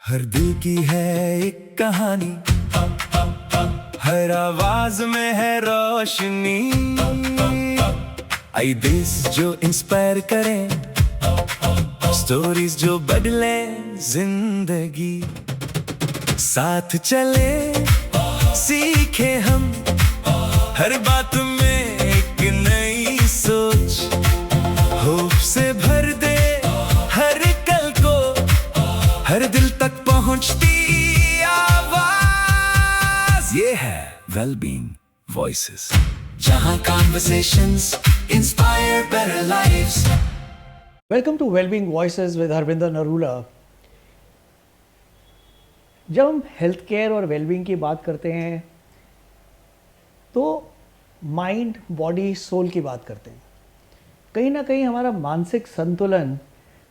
हर दिल की है एक कहानी, हर आवाज में है रोशनी। आइडियाज जो इंस्पायर करें, स्टोरीज जो बदले जिंदगी। साथ चले सीखे हम, हर बात में एक नई सोच। होप से भर दे हर कल को, हर दिल तक पहुंचती आवाज। ये है वेलबींग वॉइसेस, जहां conversations inspire better lives. Welcome to wellbeing voices with Harvinder Narula. जब हम हेल्थ केयर और वेलबींग की बात करते हैं तो माइंड, बॉडी, सोल की बात करते हैं। कहीं ना कहीं हमारा मानसिक संतुलन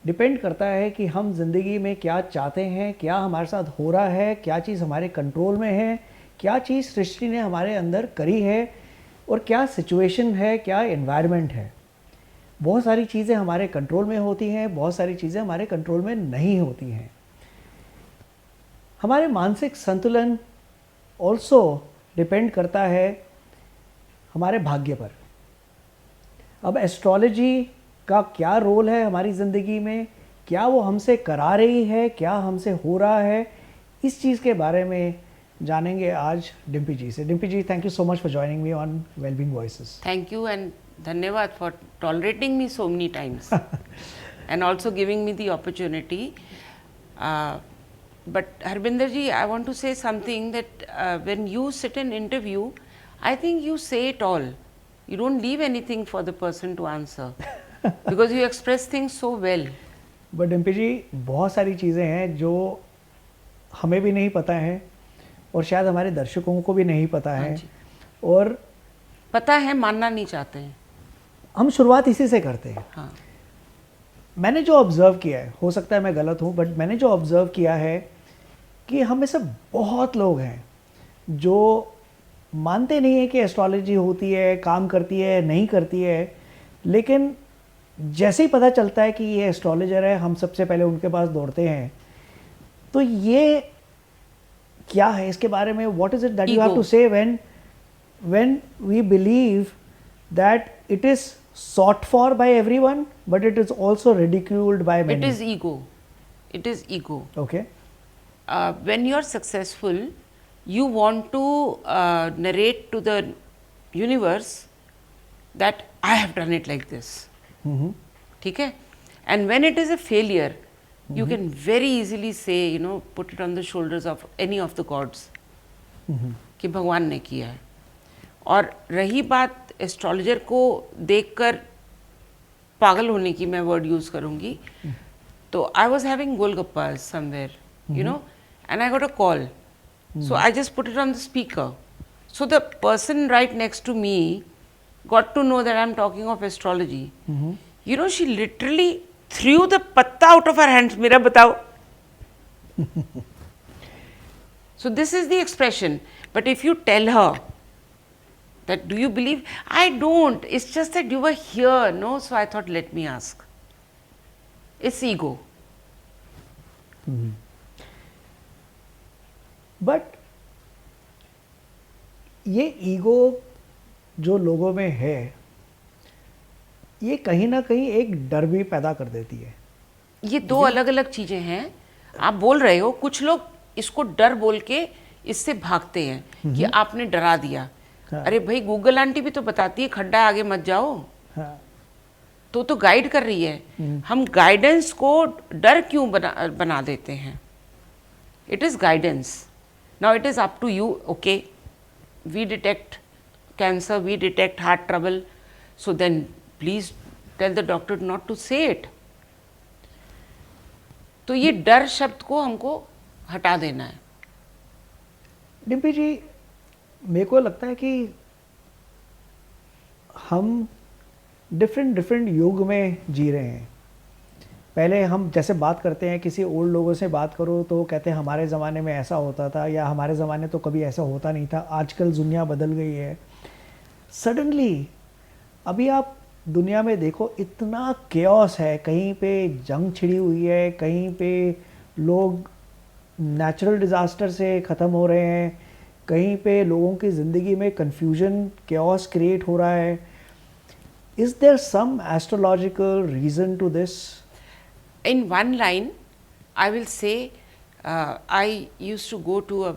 डिपेंड करता है कि हम ज़िंदगी में क्या चाहते हैं, क्या हमारे साथ हो रहा है, क्या चीज़ हमारे कंट्रोल में है, क्या चीज़ सृष्टि ने हमारे अंदर करी है और क्या सिचुएशन है, क्या एनवायरनमेंट है। बहुत सारी चीज़ें हमारे कंट्रोल में होती हैं, बहुत सारी चीज़ें हमारे कंट्रोल में नहीं होती हैं। हमारे मानसिक संतुलन ऑल्सो डिपेंड करता है हमारे भाग्य पर। अब एस्ट्रोलॉजी का क्या रोल है हमारी ज़िंदगी में, क्या वो हमसे करा रही है, क्या हमसे हो रहा है, इस चीज़ के बारे में जानेंगे आज डिम्पी जी से। Dimpi ji, thank you so much for joining me on wellbeing voices. Thank you and धन्यवाद for tolerating me so many times and also giving me the opportunity. But Harbinder ji, I want to say something that when you sit in interview, I think you say it all. You don't leave anything for the person to answer because you express things so well. But Dimpi ji, बहुत सारी चीज़ें हैं जो हमें भी नहीं पता है और शायद हमारे दर्शकों को भी नहीं पता है, और पता है, मानना नहीं चाहते हैं। हम शुरुआत इसी से करते हैं। हाँ, मैंने जो ऑब्ज़र्व किया है, हो सकता है मैं गलत हूँ, बट मैंने जो ऑब्ज़र्व किया है कि हम में से बहुत लोग हैं जो मानते नहीं है कि एस्ट्रोलॉजी होती है, काम करती है, नहीं करती है, लेकिन जैसे ही पता चलता है कि ये एस्ट्रोलॉजर है, हम सबसे पहले उनके पास दौड़ते हैं। तो ये क्या है, इसके बारे में what is it that you have to say when we believe that it is sought for by everyone but it is also ridiculed by many? it is ego. It is ego. Okay. When you are successful, you want to narrate to the universe that I have done it like this. ठीक है? And when it is a failure, you can very easily say, you know, put it on the shoulders of any of the gods कि भगवान ने किया है। और रही बात एस्ट्रोलॉजर को देखकर पागल होने की, मैं वर्ड यूज करूंगी, तो I was having golgappa somewhere, you know, and I got a call, so I just put it on the speaker, so the person right next to me got to know that I'm talking of astrology. You know, she literally threw the patta out of her hands. मेरा बताओ. So this is the expression. But if you tell her that, do you believe? I don't. It's just that you were here, no? So I thought, let me ask. It's ego. But ये ego जो लोगों में है, ये कहीं ना कहीं एक डर भी पैदा कर देती है। ये दो अलग अलग चीजें हैं। आप बोल रहे हो, कुछ लोग इसको डर बोल के इससे भागते हैं कि आपने डरा दिया। हाँ। अरे भाई, गूगल आंटी भी तो बताती है खड्डा है, आगे मत जाओ। हाँ। तो गाइड कर रही है। हम गाइडेंस को डर क्यों बना देते हैं? It is guidance. Now it is up to you. Okay, we detect cancer, we detect heart trouble, so then please tell the doctor not to say it. तो ये डर शब्द को हमको हटा देना है। डिम्पी जी, मेरे को लगता है कि हम डिफरेंट युग में जी रहे हैं। पहले हम जैसे बात करते हैं, किसी ओल्ड लोगों से बात करो तो कहते हैं हमारे ज़माने में ऐसा होता था, या हमारे ज़माने तो कभी ऐसा होता नहीं था। आजकल दुनिया बदल गई है। सडनली अभी आप दुनिया में देखो, इतना केओस है, कहीं पे जंग छिड़ी हुई है, कहीं पे लोग नेचुरल डिज़ास्टर से ख़त्म हो रहे हैं, कहीं पे लोगों की ज़िंदगी में कन्फ्यूजन कैओस क्रिएट हो रहा है. Is there some astrological reason to this? In one line, I will say, I used to go to a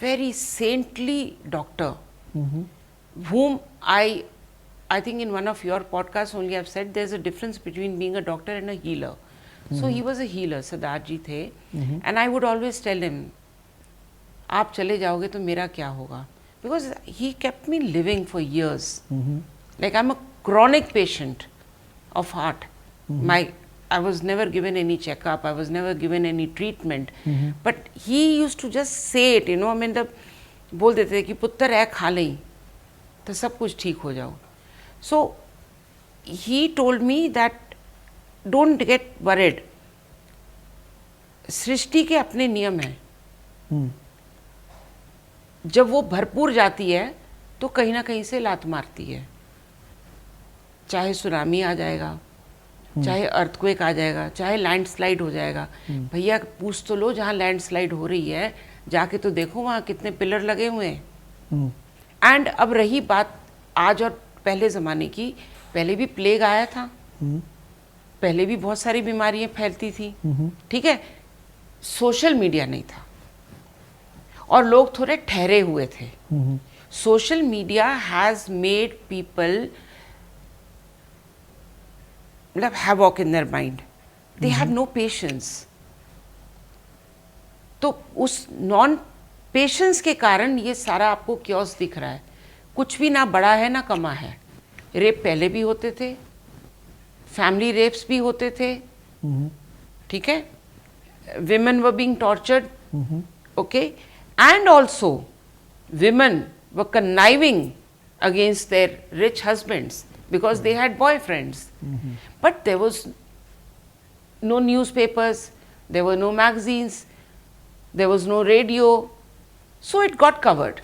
very saintly doctor, whom I think in one of your podcasts only I've said there's a difference between being a doctor and a healer. So he was a healer, Siddharth ji the, and I would always tell him, आप चले जाओगे तो मेरा क्या होगा? Because he kept me living for years. Like I'm a chronic patient of heart. I was never given any checkup. I was never given any treatment. But he used to just say it, you know. I mean, बोल देते थे कि पुत्र है खा लें तो सब कुछ ठीक हो जाओ. So he told me that don't get worried. सृष्टि के अपने नियम हैं. जब वो भरपूर जाती है तो कहीं ना कहीं से लात मारती है. चाहे सुनामी आ जाएगा, चाहे अर्थक्वेक आ जाएगा, चाहे लैंडस्लाइड हो जाएगा. भैया पूछ तो लो, जहाँ लैंडस्लाइड हो रही है जाके तो देखो वहाँ कितने पिलर लगे हुए हैं. एंड अब रही बात आज और पहले ज़माने की, पहले भी प्लेग आया था, पहले भी बहुत सारी बीमारियां फैलती थी, ठीक है. सोशल मीडिया नहीं था और लोग थोड़े ठहरे हुए थे. Social media has made people मतलब havoc in their mind. They have no patience. तो उस नॉन पेशेंस के कारण ये सारा आपको क्योस दिख रहा है. कुछ भी ना बड़ा है ना कमा है. रेप पहले भी होते थे, फैमिली रेप्स भी होते थे, ठीक है. Women were being tortured, okay, and also women were conniving against their rich husbands because they had boyfriends. But there was no newspapers, there were no magazines, there was no radio, so it got covered.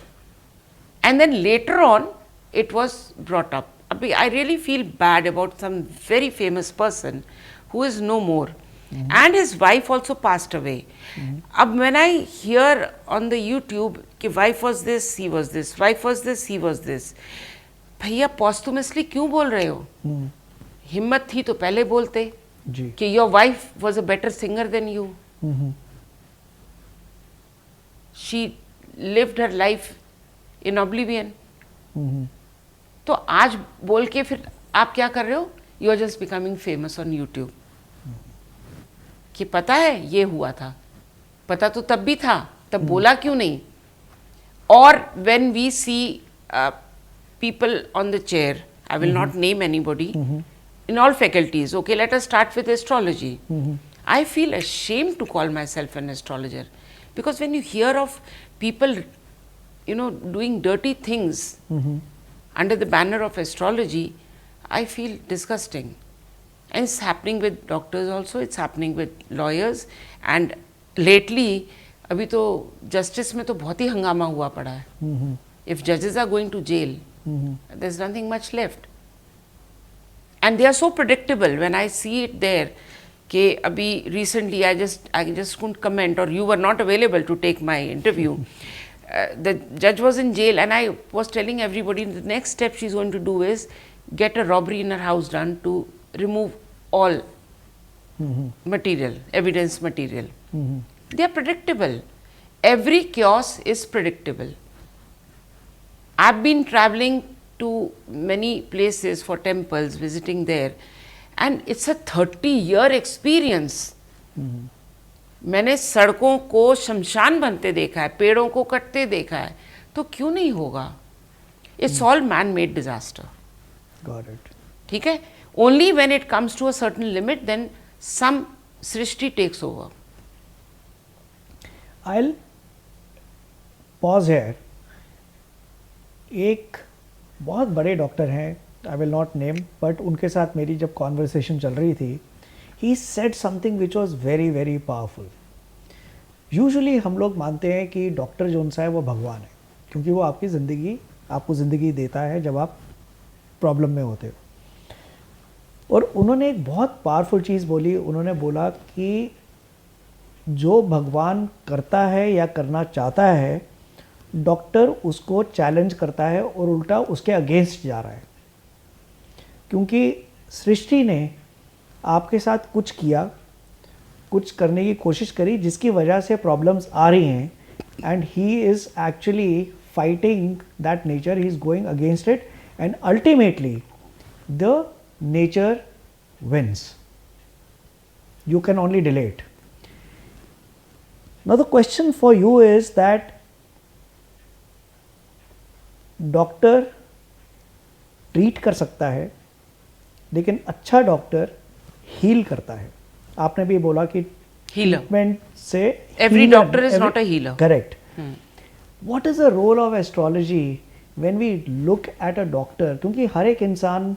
And then later on, it was brought up. I really feel bad about some very famous person who is no more. And his wife also passed away. Ab when I hear on the YouTube कि wife was this, he was this, wife was this, he was this. भैया पॉस्टुमसली क्यों बोल रहे हो? हिम्मत थी तो पहले बोलते कि your wife was a better singer than you. She lived her life in oblivion. तो आज बोल के फिर आप क्या कर रहे हो? You are just becoming famous on YouTube. कि पता है ये हुआ था, पता तो तब भी था, तब बोला क्यों नहीं? और when we see people on the chair, I will not name anybody, in all faculties, okay, let us start with astrology. I feel ashamed to call myself an astrologer, because when you hear of people, you know, doing dirty things under the banner of astrology, I feel disgusting. And it's happening with doctors also, it's happening with lawyers, and lately, अभी तो justice में तो बहुत ही हंगामा हुआ पड़ा है. If judges are going to jail, there's nothing much left. And they are so predictable when I see it there. कि अभी recently I just couldn't comment, or you were not available to take my interview. The judge was in jail and I was telling everybody the next step she's going to do is get a robbery in her house done to remove all material, evidence material. They are predictable. Every chaos is predictable. I've been traveling to many places for temples, visiting there, and it's a 30-year experience. मैंने सड़कों को शमशान बनते देखा है, पेड़ों को कटते देखा है, तो क्यों नहीं होगा? It's all man-made disaster. Got it. ठीक है? Only when it comes to a certain limit, then some Srishti takes over. I'll pause here. एक बहुत बड़े डॉक्टर हैं, I will not name, but उनके साथ मेरी जब कॉन्वर्सेशन चल रही थी, he said something which was very very powerful. Usually हम लोग मानते हैं कि डॉक्टर जो सा है वो भगवान है, क्योंकि वो आपको ज़िंदगी देता है जब आप प्रॉब्लम में होते हो. और उन्होंने एक बहुत पावरफुल चीज़ बोली. उन्होंने बोला कि जो भगवान करता है या करना चाहता है, डॉक्टर उसको चैलेंज करता है और उल्टा उसके अगेंस्ट जा रहा है, क्योंकि सृष्टि ने आपके साथ कुछ किया, कुछ करने की कोशिश करी जिसकी वजह से प्रॉब्लम्स आ रही हैं, and he is actually fighting that nature, he is going against it, and ultimately the nature wins. You can only delay it. Now the question for you is that doctor treat कर सकता है, लेकिन अच्छा doctor heal करता है. आपने भी बोला कि Healer. ट्रीटमेंट से Every doctor is not a healer. Correct. What is the role of astrology when we look at a doctor? क्योंकि हर एक इंसान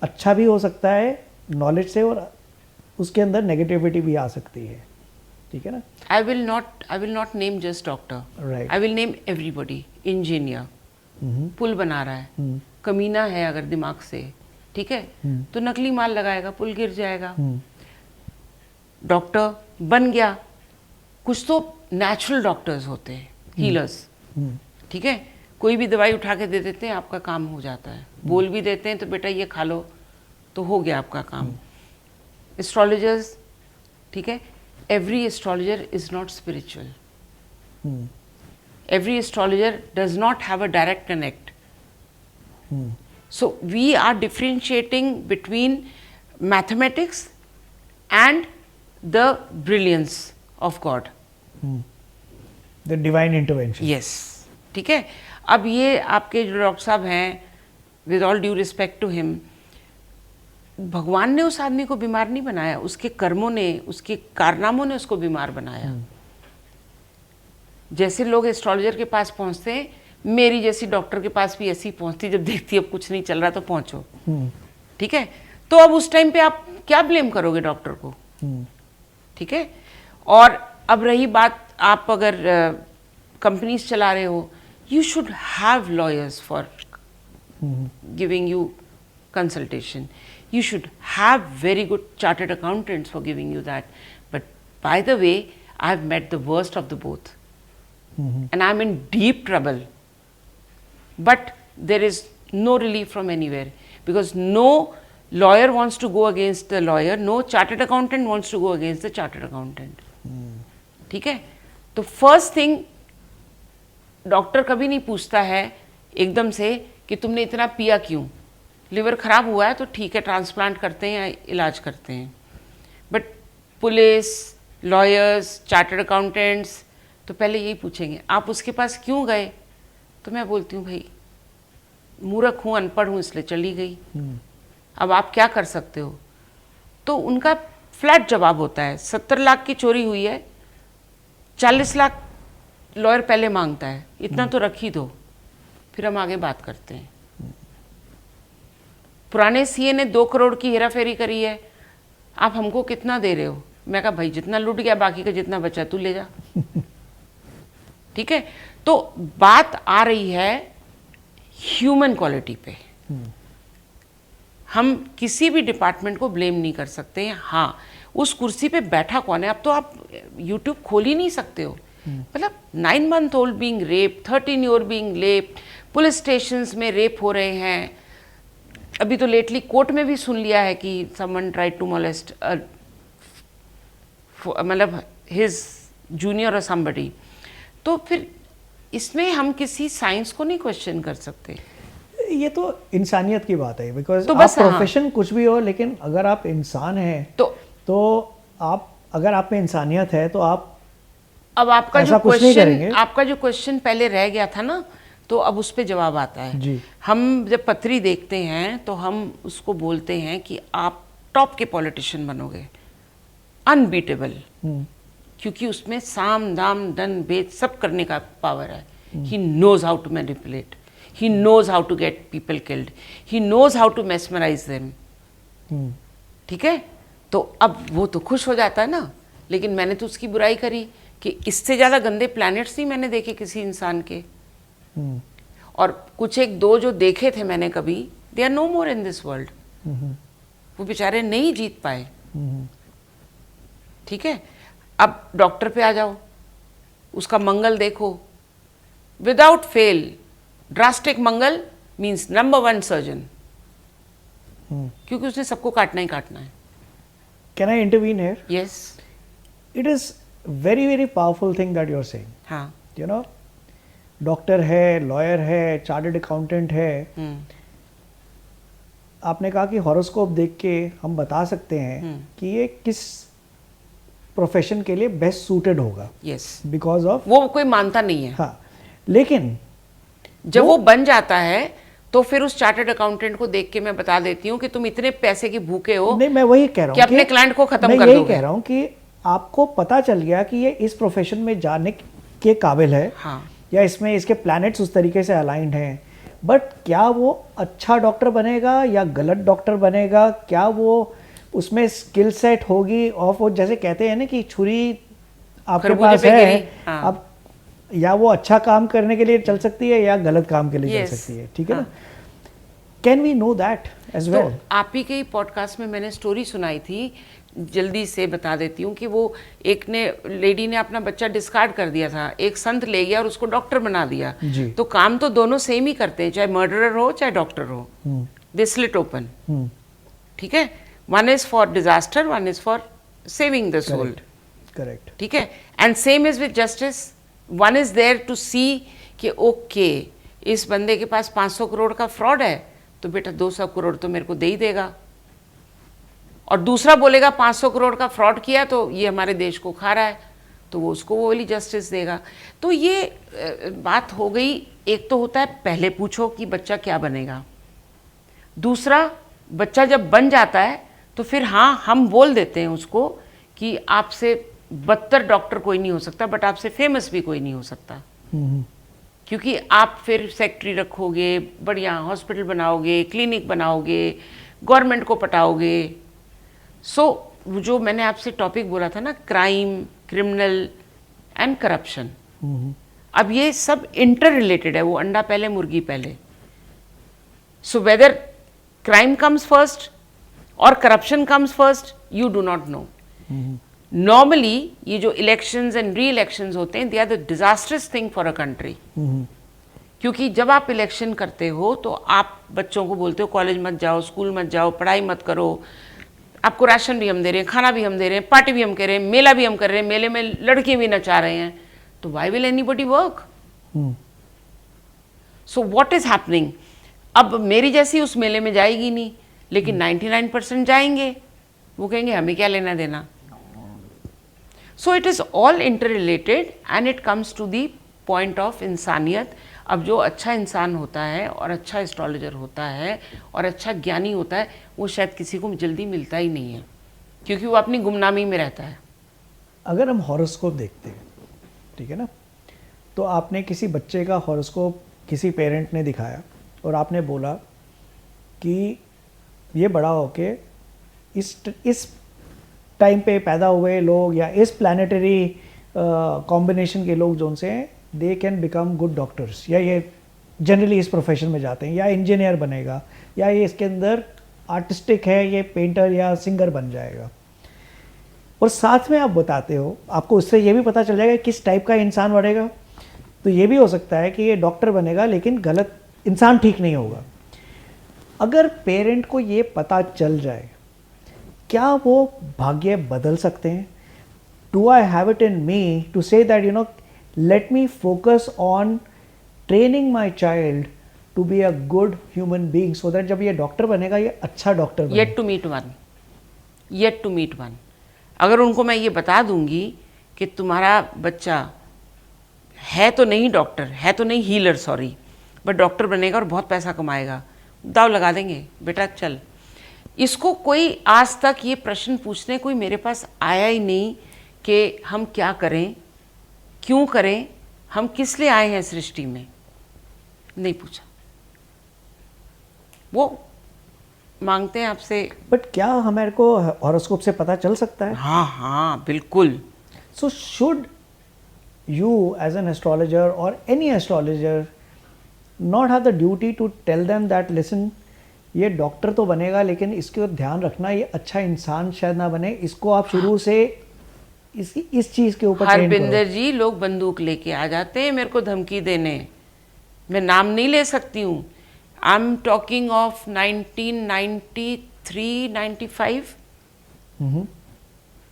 अच्छा भी हो सकता है नॉलेज से, और उसके अंदर नेगेटिविटी भी आ सकती है, ठीक है ना? I will not name just doctor. Right. I will name everybody. Engineer. पुल बना रहा है, कमीना है अगर दिमाग से, ठीक है, तो नकली माल लगाएगा, पुल गिर जाएगा. डॉक्टर बन गया, कुछ तो नेचुरल डॉक्टर्स होते हैं, हीलर्स, ठीक है, कोई भी दवाई उठा के दे देते हैं, आपका काम हो जाता है. बोल भी देते हैं तो बेटा ये खा लो, तो हो गया आपका काम. एस्ट्रोलॉजर्स, ठीक है, every astrologer is not spiritual. Every astrologer does not have a direct connect. So we are differentiating between mathematics and the brilliance of God. The divine intervention. Yes. ठीक है. अब ये आपके जो डॉक्टर साहब हैं, with all due respect to him, भगवान ने उस आदमी को बीमार नहीं बनाया, उसके कर्मों ने, उसके कारनामों ने उसको बीमार बनाया. जैसे लोग एस्ट्रोलॉजर के पास पहुंचते हैं, मेरी जैसी डॉक्टर के पास भी ऐसी पहुंचती, जब देखती अब कुछ नहीं चल रहा तो पहुंचो, ठीक है. तो अब उस टाइम पे आप क्या ब्लेम करोगे डॉक्टर को, ठीक है. और अब रही बात, आप अगर कंपनीज चला रहे हो, you should have lawyers for giving you consultation. You should have very good chartered accountants for giving you that. But by the way, I've met the worst of the both. And I'm in deep trouble. But there is no relief from anywhere, because no lawyer wants to go against the lawyer, no chartered accountant wants to go against the chartered accountant. ठीक है. तो first thing, doctor कभी नहीं पूछता है एकदम से कि तुमने इतना पिया क्यों. लिवर खराब हुआ है तो ठीक है, ट्रांसप्लांट करते हैं या इलाज करते हैं. But police, lawyers, chartered accountants तो पहले यही पूछेंगे आप उसके पास क्यों गए. तो मैं बोलती हूँ भाई मूर्ख हूँ, अनपढ़ हूँ, इसलिए चली गई. अब आप क्या कर सकते हो. तो उनका फ्लैट जवाब होता है, 70 लाख की चोरी हुई है, 40 लाख लॉयर पहले मांगता है, इतना तो रख ही दो, फिर हम आगे बात करते हैं. पुराने सीए ने 2 करोड़ की हेरा फेरी करी है, आप हमको कितना दे रहे हो. मैं कहा भाई जितना लूट गया, बाकी का जितना बचा तू ले जा. ठीक है. तो बात आ रही है ह्यूमन क्वालिटी पे. हम किसी भी डिपार्टमेंट को ब्लेम नहीं कर सकते हैं. हाँ, उस कुर्सी पे बैठा कौन है, अब तो आप यूट्यूब खोल ही नहीं सकते हो. मतलब 9 month old being rape, 13 year being rape, police stations में रेप हो रहे हैं. अभी तो लेटली कोर्ट में भी सुन लिया है कि समवन ट्राइड टू मोलेस्ट मतलब हिज जूनियर और समबडी. तो फिर इसमें हम किसी साइंस को नहीं क्वेश्चन कर सकते. ये तो इंसानियत की बात है, बिकॉज तो आप बस प्रोफेशन कुछ भी हो, लेकिन अगर आप इंसान हैं तो आप, अगर आप में इंसानियत है तो आप अब आपका ऐसा जो कुछ नहीं क्वेश्चन, करेंगे. आपका जो क्वेश्चन पहले रह गया था ना, तो अब उस पर जवाब आता है. जी. हम जब पत्री देखते हैं तो हम उसको बोलते हैं कि आप टॉप के पॉलिटिशियन बनोगे, अनबीटेबल, क्योंकि उसमें साम दाम दन भेद सब करने का पावर है. He knows how to manipulate, he knows how to get people killed, he knows how to mesmerise them. ठीक है. तो अब वो तो खुश हो जाता है ना. लेकिन मैंने तो उसकी बुराई करी कि इससे ज़्यादा गंदे प्लैनेट्स नहीं मैंने देखे किसी इंसान के. और कुछ एक दो जो देखे थे मैंने कभी, they are no more in this world. वो बेचारे नहीं जीत पाए. ठीक है. अब डॉक्टर पे आ जाओ, उसका मंगल देखो, विदाउट फेल ड्रास्टिक मंगल मीन्स नंबर 1 सर्जन, क्योंकि उसने सबको काटना ही काटना है। Can I intervene here? Yes, It is very powerful thing that you're saying. हाँ, You know, डॉक्टर है, लॉयर है, चार्टर्ड अकाउंटेंट है, आपने कहा कि हॉरोस्कोप देख के हम बता सकते हैं कि ये किस प्रोफेशन के लिए बेस्ट सूटेड होगा, यस, बिकॉज ऑफ, वो कोई मानता नहीं है। हाँ, लेकिन जब वो बन जाता है तो फिर उस चार्टर्ड अकाउंटेंट को देख के मैं बता देती हूँ कि तुम इतने पैसे की भूखे हो नहीं, मैं वही कह रहा हूँ कि अपने क्लाइंट को खत्म मैं कर यही दोगे। कह रहा हूँ कि आपको पता चल गया कि ये इस प्रोफेशन में जाने के काबिल है, हाँ, या इसमें इसके प्लैनेट्स उस तरीके से अलाइंड हैं, बट क्या वो अच्छा डॉक्टर बनेगा या गलत डॉक्टर बनेगा, क्या वो उसमें स्किल सेट होगी, और वो जैसे कहते हैं ना कि छुरी आपके खरबूजे पास पे है, गिरी, हाँ। अब या वो अच्छा काम करने के लिए चल सकती है या गलत काम के लिए Yes, चल सकती है, ठीक है हाँ। ना? Can we know that as तो वेल? आप ही के ही पॉडकास्ट में मैंने स्टोरी सुनाई थी, जल्दी से बता देती हूँ कि वो एक लेडी ने अपना बच्चा डिस्कार्ड कर दिया था, एक संत ले गया और उसको डॉक्टर बना दिया। जी। तो काम तो दोनों सेम ही करते हैं, चाहे मर्डरर हो चाहे डॉक्टर हो, दे स्लिट ओपन, ठीक है। One is for disaster, one is for saving the soul, correct. ठीक है। And same is with justice, one is there to see कि ओके इस बंदे के पास 500 करोड़ का फ्रॉड है तो बेटा 200 करोड़ तो मेरे को दे ही देगा, और दूसरा बोलेगा 500 करोड़ का फ्रॉड किया तो ये हमारे देश को खा रहा है, तो वो उसको वो वाली जस्टिस देगा। तो ये बात हो गई। एक तो होता है पहले पूछो कि बच्चा क्या बनेगा, दूसरा बच्चा जब बन जाता है तो फिर हाँ हम बोल देते हैं उसको कि आपसे बदतर डॉक्टर कोई नहीं हो सकता, बट आपसे फेमस भी कोई नहीं हो सकता, क्योंकि आप फिर सेक्रेटरी रखोगे, बढ़िया हॉस्पिटल बनाओगे, क्लिनिक बनाओगे, गवर्नमेंट को पटाओगे। सो जो मैंने आपसे टॉपिक बोला था ना, क्राइम, क्रिमिनल एंड करप्शन, अब ये सब इंटर रिलेटेड है, वो अंडा पहले मुर्गी पहले। So whether crime comes first और corruption comes first, you do not know. Normally ये जो इलेक्शंस एंड री इलेक्शंस होते हैं, they are the disasters thing for a country, क्योंकि जब आप इलेक्शन करते हो तो आप बच्चों को बोलते हो कॉलेज मत जाओ, स्कूल मत जाओ, पढ़ाई मत करो, आपको राशन भी हम दे रहे हैं, खाना भी हम दे रहे हैं, पार्टी भी हम कर रहे हैं, मेला भी हम कर रहे हैं, मेले में लड़के भी नचा रहे हैं, तो why will anybody work? So what is happening? अब मेरी जैसी उस मेले में जाएगी नहीं, लेकिन 99% जाएंगे, वो कहेंगे हमें क्या लेना देना। So it is all inter related and it comes to the point of इंसानियत। अब जो अच्छा इंसान होता है और अच्छा एस्ट्रोलॉजर होता है और अच्छा ज्ञानी होता है, वो शायद किसी को जल्दी मिलता ही नहीं है, क्योंकि वो अपनी गुमनामी में रहता है। अगर हम हॉरोस्कोप देखते हैं, ठीक है ना, तो आपने किसी बच्चे का हॉरोस्कोप किसी पेरेंट ने दिखाया और आपने बोला कि ये बड़ा होके इस टाइम पे पैदा हुए लोग या इस प्लानिटरी कॉम्बिनेशन के लोग जो उनसे हैं, they can become good doctors, या ये जनरली इस प्रोफेशन में जाते हैं, या इंजीनियर बनेगा, या ये इसके अंदर आर्टिस्टिक है, ये पेंटर या सिंगर बन जाएगा। और साथ में आप बताते हो, आपको उससे ये भी पता चल जाएगा किस टाइप का इंसान बनेगा। तो ये भी हो सकता है कि ये डॉक्टर बनेगा लेकिन गलत इंसान ठीक नहीं होगा। अगर पेरेंट को ये पता चल जाए, क्या वो भाग्य बदल सकते हैं? Do I have it in me to say that you know, let me focus on training my child to be a good human being so that जब ये डॉक्टर बनेगा ये अच्छा डॉक्टर बनेगा। Yet to meet one, yet to meet one। अगर उनको मैं ये बता दूंगी कि तुम्हारा बच्चा है तो नहीं डॉक्टर, है तो नहीं हीलर, सॉरी, बट डॉक्टर बनेगा और बहुत पैसा कमाएगा, दाव लगा देंगे, बेटा चल। इसको कोई आज तक ये प्रश्न पूछने कोई मेरे पास आया ही नहीं कि हम क्या करें, क्यों करें, हम किस लिए आए हैं सृष्टि में, नहीं पूछा। वो मांगते हैं आपसे। बट क्या हमारे को हॉरोस्कोप से पता चल सकता है? हाँ हाँ बिल्कुल। So should you as an astrologer और any astrologer not have the duty to tell them that listen, ये डॉक्टर तो बनेगा लेकिन इसको ध्यान रखना ये अच्छा इंसान शायद ना बने, इसको आप शुरू से इस चीज के ऊपर train करो। हरबिंदर जी, लोग बंदूक लेके आ जाते हैं मेरे को धमकी देने, मैं नाम नहीं ले सकती हूँ। आई am talking of 1993-95।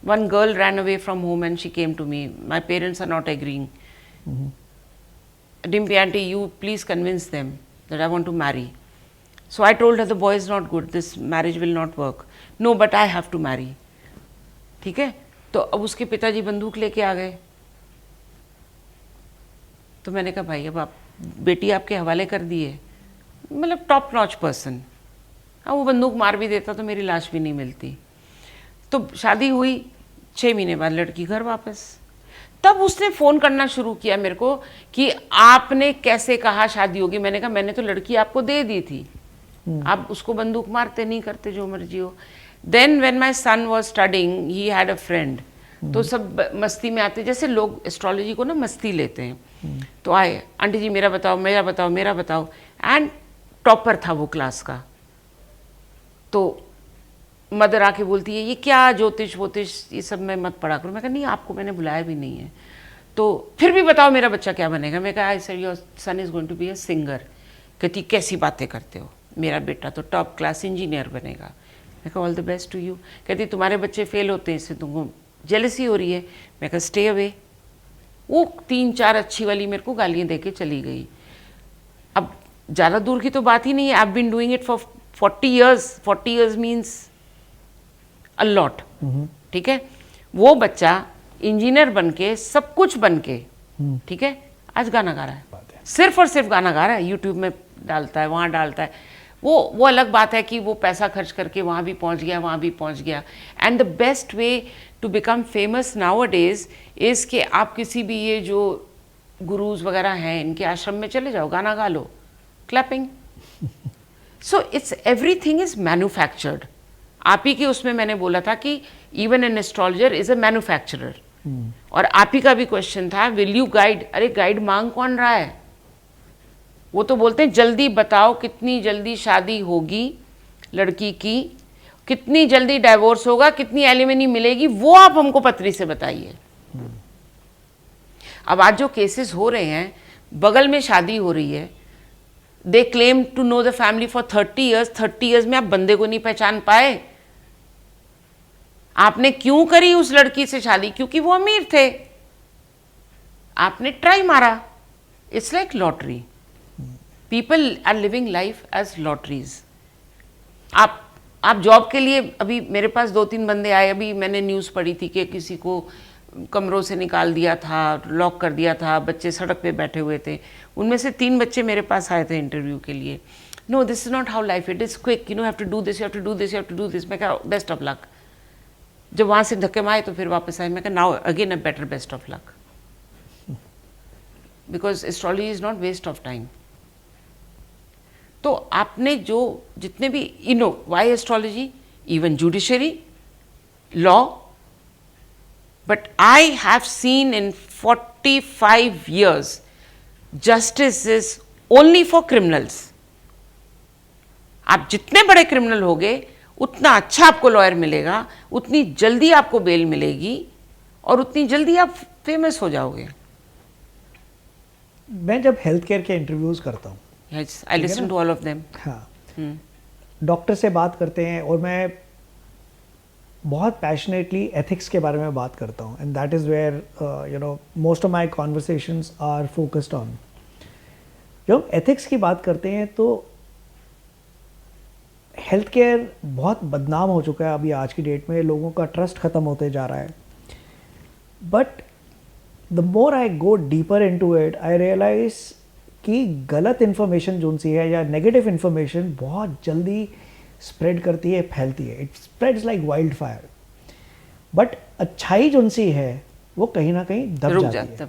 One girl ran away from home and she came to me. My parents are not agreeing. Dimpy auntie, you please convince them that I want to marry. So I told her the boy is not good. This marriage will not work. No, but I have to marry. ठीक है? तो अब उसके पिताजी बंदूक लेके आ गए। तो मैंने कहा भाई अब आप बेटी आपके हवाले कर दी है, मतलब टॉप नॉच पर्सन। हाँ, वो बंदूक मार भी देता तो मेरी लाश भी नहीं मिलती। तो शादी हुई, 6 महीने बाद लड़की घर वापस। तब उसने फ़ोन करना शुरू किया मेरे को कि आपने कैसे कहा शादी होगी। मैंने कहा मैंने तो लड़की आपको दे दी थी, आप उसको बंदूक मारते नहीं करते, जो मर्जी हो। Then when my son was studying he had a friend, तो सब मस्ती में आते, जैसे लोग एस्ट्रोलॉजी को ना मस्ती लेते हैं। तो आए, आंटी जी मेरा बताओ, मेरा बताओ, मेरा बताओ। एंड टॉपर था वो क्लास का। तो मदर आके बोलती है ये क्या ज्योतिष वोतिष ये सब मैं मत पढ़ा करूँ। मैं कहा नहीं, आपको मैंने बुलाया भी नहीं है, तो फिर भी बताओ मेरा बच्चा क्या बनेगा। मैं कहा I said your son is going to be a singer. कहती कैसी बातें करते हो, मेरा बेटा तो टॉप क्लास इंजीनियर बनेगा। मैं कहा all the best to you. कहती तुम्हारे बच्चे फेल होते हैं इससे तुमको जेलसी हो रही है। मैं कहा स्टे अवे। वो 3-4 अच्छी वाली मेरे को गालियाँ दे के चली गई। अब ज़्यादा दूर की तो बात ही नहीं है, I have been doing it for 40 years. 40 years means a lot. ठीक है, वो बच्चा इंजीनियर बन के सब कुछ बन के, ठीक है, आज गाना गा रहा है, सिर्फ और सिर्फ गाना गा रहा है, यूट्यूब में डालता है, वहाँ डालता है। वो अलग बात है कि वो पैसा खर्च करके वहाँ भी पहुँच गया, वहाँ भी पहुँच गया। And the best way to become famous nowadays is कि आप किसी भी ये जो गुरुज वगैरह हैं इनके आश्रम में चले जाओ, गाना गा लो, clapping. So it's everything is manufactured. आप ही के उसमें मैंने बोला था कि even an astrologer is a manufacturer. और आप ही का भी क्वेश्चन था विल यू गाइड। अरे गाइड मांग कौन रहा है? वो तो बोलते हैं जल्दी बताओ कितनी जल्दी शादी होगी लड़की की, कितनी जल्दी डाइवोर्स होगा, कितनी एलिमनी मिलेगी, वो आप हमको पत्री से बताइए। अब आज जो केसेस हो रहे हैं, बगल में शादी हो रही है, they claim to know the family for 30 years. 30 years में आप बंदे को नहीं पहचान पाए। आपने क्यों करी उस लड़की से शादी? क्योंकि वो अमीर थे, आपने ट्राई मारा। It's like lottery. People are living life as lotteries. आप जॉब के लिए, अभी मेरे पास 2-3 बंदे आए, अभी मैंने न्यूज़ पढ़ी थी कि किसी को कमरों से निकाल दिया था, लॉक कर दिया था, बच्चे सड़क पे बैठे हुए थे। उनमें से 3 बच्चे मेरे पास आए थे इंटरव्यू के लिए। No this is not how life, it is quick, you know have to do this, you have to do this, you have to do this. मैं कहा बेस्ट ऑफ लक। जब वहाँ से धक्के मारे तो फिर वापस आए। मैं कहा now again a better best of luck, because astrology is not waste of time. तो आपने जो जितने भी you know why astrology, even judiciary, law, but I have seen in 45 years justice is only for criminals. आप जितने बड़े criminal होगे उतना अच्छा आपको लॉयर मिलेगा, उतनी जल्दी आपको बेल मिलेगी और उतनी जल्दी आप फेमस हो जाओगे। मैं जब हेल्थ केयर के इंटरव्यूज करता हूँ, yes, I listen to all of them. हाँ, डॉक्टर से बात करते हैं और मैं बहुत पैशनेटली एथिक्स के बारे में बात करता हूँ, and that is where you know most of my conversations are focused on. जब हम एथिक्स की बात करते हैं तो हेल्थ केयर बहुत बदनाम हो चुका है अभी आज की डेट में, लोगों का ट्रस्ट ख़त्म होते जा रहा है। But the more I go deeper into it, I realise कि गलत इन्फॉर्मेशन जो सी है या नेगेटिव इन्फॉर्मेशन बहुत जल्दी स्प्रेड करती है, फैलती है। It spreads like wild fire. But अच्छाई जो सी है वो कहीं ना कहीं दब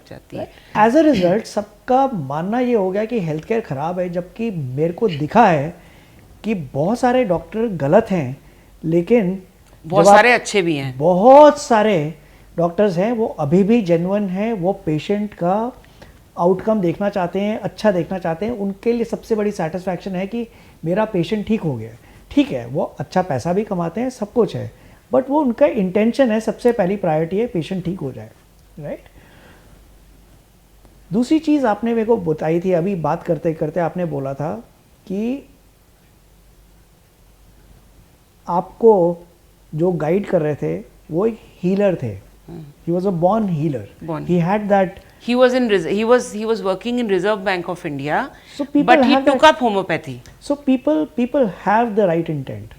जाती है। एज अ रिजल्ट सबका मानना ये हो गया कि हेल्थ केयर ख़राब है, जबकि मेरे को दिखा है कि बहुत सारे डॉक्टर गलत हैं, लेकिन बहुत सारे अच्छे भी हैं। बहुत सारे डॉक्टर्स हैं वो अभी भी जेन्युइन हैं, वो पेशेंट का आउटकम देखना चाहते हैं, अच्छा देखना चाहते हैं। उनके लिए सबसे बड़ी सेटिस्फैक्शन है कि मेरा पेशेंट ठीक हो गया। ठीक है, वो अच्छा पैसा भी कमाते हैं, सब कुछ है, बट वो उनका इंटेंशन है, सबसे पहली प्रायोरिटी है पेशेंट ठीक हो जाए, राइट। दूसरी चीज़ आपने मेरे को बताई थी अभी बात करते करते, आपने बोला था कि आपको जो गाइड कर रहे थे वो एक हीलर थे, he was a born healer, he had that. He was working in Reserve Bank of India, So people but he have took that- up homeopathy. So people have the right intent.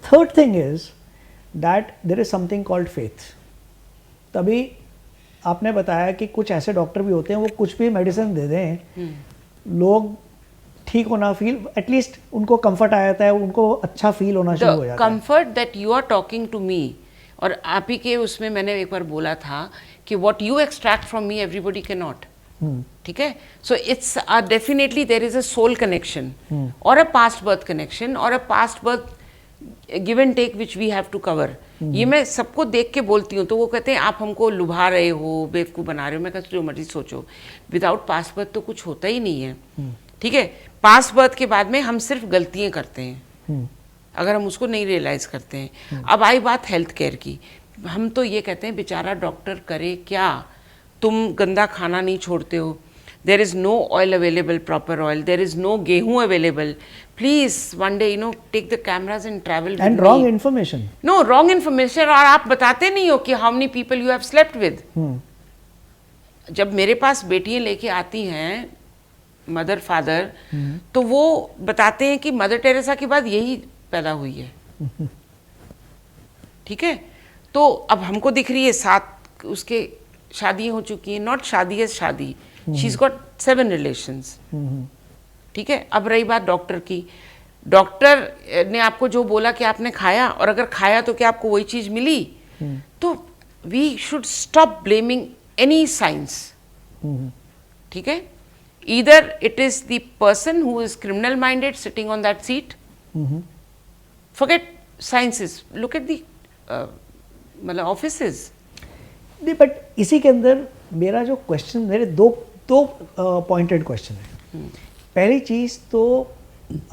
Third thing is that there is something called faith. तभी आपने बताया कि कुछ ऐसे doctor भी होते हैं वो कुछ भी मेडिसिन दे दें, लोग ठीक होना फील, एटलीस्ट उनको कंफर्ट आ जाता है, उनको अच्छा फील होना शुरू हो The जाता है. comfort that you are talking to me, और आप ही के उसमें मैंने एक बार बोला था कि what you extract from me everybody cannot. ठीक है, so it's definitely there is a soul connection or a past birth connection or a past birth give and take which we have to cover. ये मैं सबको देख के बोलती हूँ तो वो कहते हैं आप हमको लुभा रहे हो, बेवकूफ़ बना रहे हो. मैं कहती हूँ जो मर्जी सोचो, विदाउट पास्ट बर्थ तो कुछ होता ही नहीं है. ठीक है, पास्ट बर्थ के बाद में हम सिर्फ गलतियाँ करते हैं अगर हम उसको नहीं रियलाइज करते हैं. अब आई बात हेल्थ केयर की, हम तो ये कहते हैं बेचारा डॉक्टर करे क्या, तुम गंदा खाना नहीं छोड़ते हो, there is no oil available, proper oil, there is no गेहूँ available, please one day take the cameras and travel. And wrong information, no wrong information, और आप बताते नहीं हो कि how many people you have slept with. जब मेरे पास बेटियां लेके आती हैं मदर फादर, तो वो बताते हैं कि मदर टेरेसा के बाद यही पैदा हुई है. ठीक है, तो अब हमको दिख रही है 7 उसके शादियां हो चुकी हैं, नॉट शादी है शादी, शी इज गॉट 7 रिलेशंस. ठीक है, अब रही बात डॉक्टर की, डॉक्टर ने आपको जो बोला कि आपने खाया, और अगर खाया तो क्या आपको वही चीज मिली? तो we should stop blaming any science. ठीक है, either it is the person who is criminal minded sitting on that seat, forget sciences, look at the मतलब ऑफिसेस. नहीं, बट इसी के अंदर मेरा जो क्वेश्चन, मेरे दो पॉइंटेड क्वेश्चन है. पहली चीज़ तो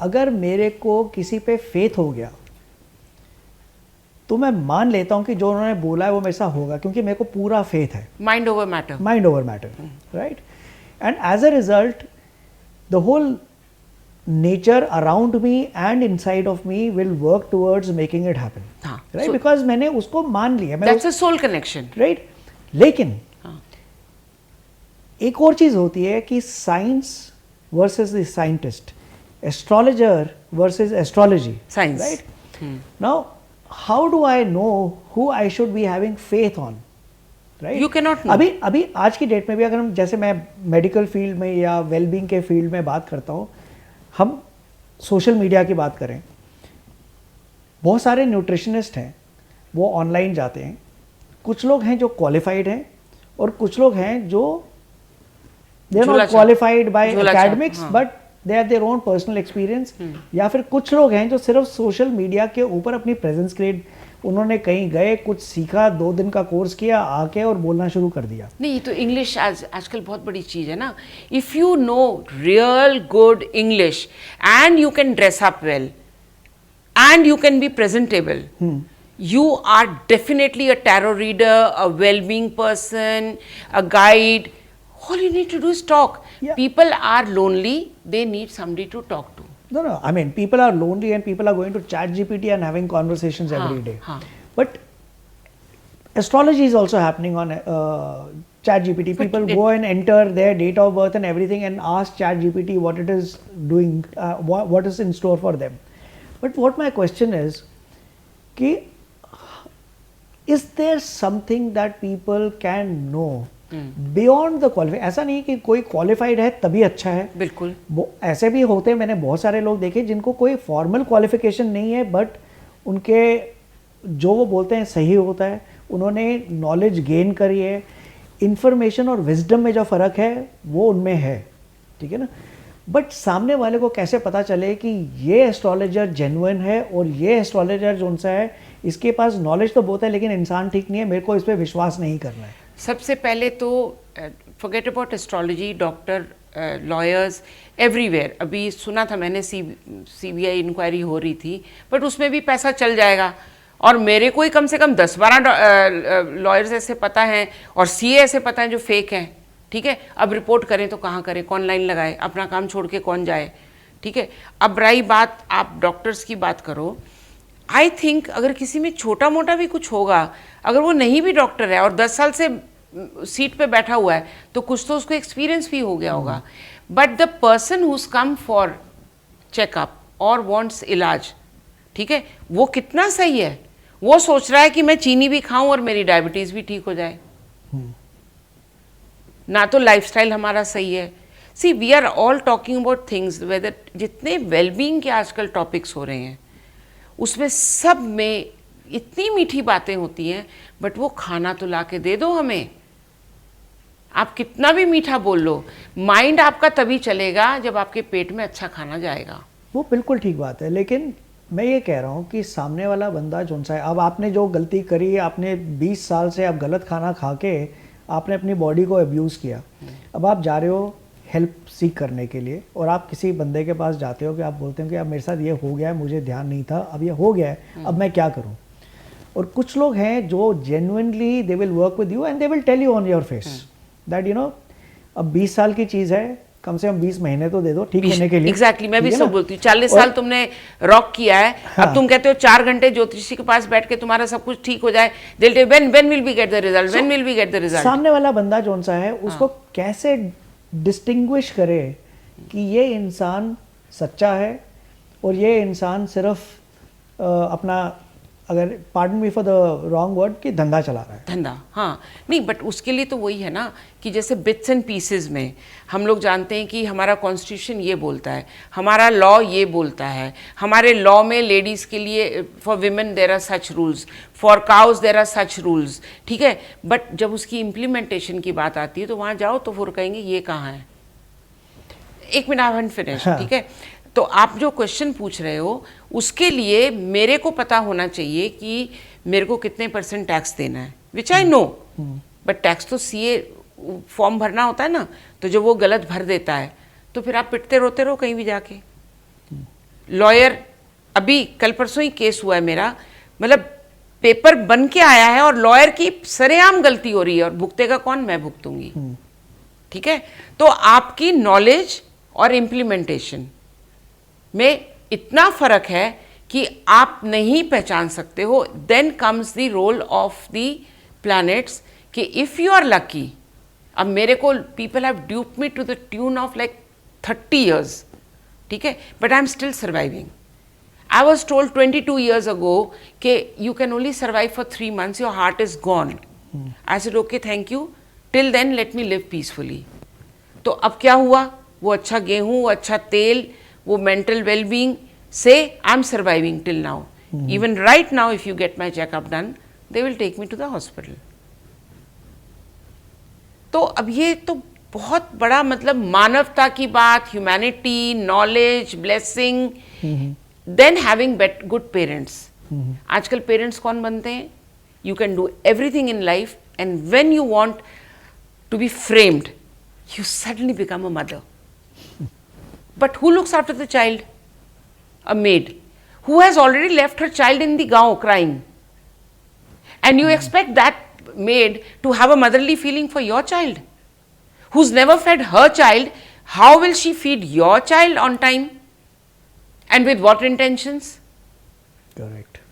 अगर मेरे को किसी पे फेथ हो गया तो मैं मान लेता हूँ कि जो उन्होंने बोला है वो मेरे साथ होगा, क्योंकि मेरे को पूरा फेथ है. Mind over matter. Mind over matter, right. And as a result the whole nature around me and inside of me will work towards making it happen, हाँ, राइट, बिकॉज मैंने उसको मान लिया. That's a soul connection, right. लेकिन एक और चीज होती है कि science versus the scientist, astrologer versus astrology, Science. Right. Now how do I know who I should be having faith on, right? You cannot know. अभी आज की डेट में भी अगर हम, जैसे मैं मेडिकल फील्ड में या वेलबींग के फील्ड में बात करता हूँ, हम सोशल मीडिया की बात करें, बहुत सारे न्यूट्रिशनिस्ट हैं वो ऑनलाइन जाते हैं. कुछ लोग हैं जो क्वालिफाइड हैं और कुछ लोग हैं जो दे आर नॉट झोलाछाप. क्वालिफाइड बाय झोलाछाप, एकेडमिक्स हाँ. But they are their own personal experience. या फिर कुछ लोग हैं जो सिर्फ सोशल मीडिया के ऊपर अपनी प्रेजेंस क्रिएट, उन्होंने कहीं गए, कुछ सीखा, 2 दिन का कोर्स किया, आके और बोलना शुरू कर दिया. नहीं तो इंग्लिश आजकल बहुत बड़ी चीज है ना. If you know real good English and you can dress up well and you can B presentable, you are definitely a tarot reader, a well-being person, a guide. All you need to do is talk. Yeah. People are lonely, they need somebody to talk to. No, I mean, people are lonely and people are going to ChatGPT and having conversations every day. हाँ. But astrology is also happening on ChatGPT. But People go and enter their date of birth and everything and ask ChatGPT what it is doing, what is in store for them. But what my question is, कि is there something that people can know beyond the qualified? ऐसा नहीं कि कोई qualified है तभी अच्छा है. बिल्कुल. ऐसे भी होते हैं, मैंने बहुत सारे लोग देखे जिनको कोई फॉर्मल क्वालिफिकेशन नहीं है बट उनके जो वो बोलते हैं सही होता है. उन्होंने नॉलेज गेन करी है, इंफॉर्मेशन और विजडम में जो फ़र्क है वो उनमें है. ठीक है ना. बट सामने वाले को कैसे पता चले कि ये एस्ट्रोलॉजर जेन्युइन है और ये एस्ट्रोलॉजर जो सा है इसके पास नॉलेज तो बहुत है लेकिन इंसान ठीक नहीं है, मेरे को इस पर विश्वास नहीं करना है. सबसे पहले तो forget about astrology, doctor lawyers everywhere. अभी सुना था मैंने CBI इंक्वायरी हो रही थी, बट उसमें भी पैसा चल जाएगा। और मेरे को ही कम से कम 10-12 लॉयर्स ऐसे पता हैं और CA ऐसे पता हैं जो फेक हैं, ठीक है। अब रिपोर्ट करें तो कहाँ करें, कौन लाइन लगाए, अपना काम छोड़ के कौन जाए, ठीक है। अब रही बात, आप डॉक्टर्स की बात करो, आई थिंक अगर किसी में छोटा मोटा भी कुछ होगा, अगर वो नहीं भी डॉक्टर है और 10 साल से सीट पे बैठा हुआ है, तो कुछ तो उसको एक्सपीरियंस भी हो गया होगा। But the person whose come for checkup और वांट्स इलाज, ठीक है, वो कितना सही है। वो सोच रहा है कि मैं चीनी भी खाऊं और मेरी डायबिटीज भी ठीक हो जाए। ना तो लाइफस्टाइल हमारा सही है। See, we are all talking about things, whether जितने वेलबींग के आजकल टॉपिक्स हो रहे हैं उसमें सब में इतनी मीठी बातें होती हैं, बट वो खाना तो ला के दे दो हमें। आप कितना भी मीठा बोल लो, माइंड आपका तभी चलेगा जब आपके पेट में अच्छा खाना जाएगा। वो बिल्कुल ठीक बात है, लेकिन मैं ये कह रहा हूँ कि सामने वाला बंदा जो सा है, अब आपने जो गलती करी, आपने 20 साल से आप गलत खाना खा के आपने अपनी बॉडी को अब्यूज़ किया। अब आप जा रहे हो हेल्प सीख करने के लिए और आप किसी बंदे के पास जाते हो कि आप बोलते हो कि अब मेरे साथ ये हो गया है, मुझे ध्यान नहीं था, अब ये हो गया है, अब मैं क्या करूँ। और कुछ लोग हैं जो genuinely they will work with you and they will tell you on your face that you know अब 20 साल की चीज़ है, कम से कम 20 महीने तो दे दो ठीक होने के लिए। एग्जैक्टली, मैं भी सब बोलती हूँ 40 साल तुमने रॉक किया है, अब तुम कहते हो 4 घंटे ज्योतिषी के पास बैठ के तुम्हारा सब कुछ ठीक हो जाए। When will we get the result, when will we get the result. सामने वाला बंदा जो सा है उसको कैसे डिस्टिंग्विश करे कि ये इंसान सच्चा है और ये इंसान सिर्फ अपना, अगर pardon me for the wrong word, कि धंधा चला रहा है। धंधा, हाँ, नहीं, बट उसके लिए तो वही है ना कि जैसे बिट्स एंड पीसेस में हम लोग जानते हैं कि हमारा कॉन्स्टिट्यूशन ये बोलता है, हमारा लॉ ये बोलता है, हमारे लॉ में लेडीज़ के लिए, for women there are such rules, for cows there are such rules, ठीक है। बट जब उसकी इम्प्लीमेंटेशन की बात आती है तो वहाँ जाओ तो फिर कहेंगे ये कहाँ है। एक मिनट, आई हैवंट फिनिश, ठीक है। तो आप जो क्वेश्चन पूछ रहे हो उसके लिए मेरे को पता होना चाहिए कि मेरे को कितने % टैक्स देना है, विच आई नो, बट टैक्स तो CA फॉर्म भरना होता है ना, तो जब वो गलत भर देता है तो फिर आप पिटते रोते रहो कहीं भी जाके। लॉयर, अभी कल परसों ही केस हुआ है मेरा, मतलब पेपर बन के आया है और लॉयर की सरेआम गलती हो रही है और भुगतेगा कौन, मैं भुगतूंगी, ठीक है। तो आपकी नॉलेज और इम्प्लीमेंटेशन में इतना फर्क है कि आप नहीं पहचान सकते हो। Then comes the role of the planets कि इफ यू आर लकी, अब मेरे को people have duped me to the tune of like 30 years, ठीक है, but I am still surviving. I was told 22 years ago कि you can only survive for 3 months, your heart is gone. I said okay, thank you, till then let me live peacefully. तो अब क्या हुआ, वो अच्छा गेहूं, वो अच्छा तेल, वो मेंटल वेलबींग से I am surviving till now. Even right now if you get my checkup done, they will take me to the hospital. तो अब ये तो बहुत बड़ा, मतलब मानवता की बात, humanity, knowledge, blessing, then having good parents. आजकल पेरेंट्स कौन बनते हैं, you can do everything in life and when you want to be framed you suddenly become a mother. But who looks after the child? A maid who has already left her child in the gaon crying. And you expect that maid to have a motherly feeling for your child, who's never fed her child. How will she feed your child on time? And with what intentions? Correct.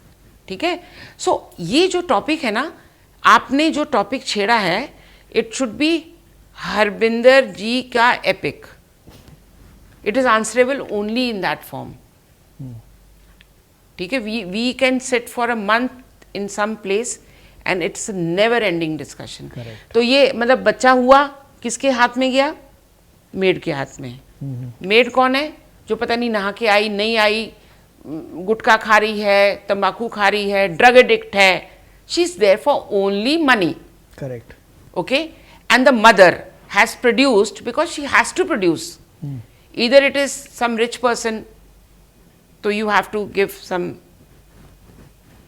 ठीक है। So ये जो topic है ना, आपने जो topic छेड़ा है, it should be Harbinder ji का epic. It is answerable only in that form, ठीक है। We can sit for a month in some place and it's never ending discussion. तो ये मतलब बच्चा हुआ किसके हाथ में गया, मेड के हाथ में। मेड कौन है, जो पता नहीं नहा के आई नहीं आई, गुटखा खा रही है, तंबाकू खा रही है, ड्रग एडिक्ट है, she is there for only money. Correct, okay. And the mother has produced because she has to produce. Either it is some rich person, so you have to give some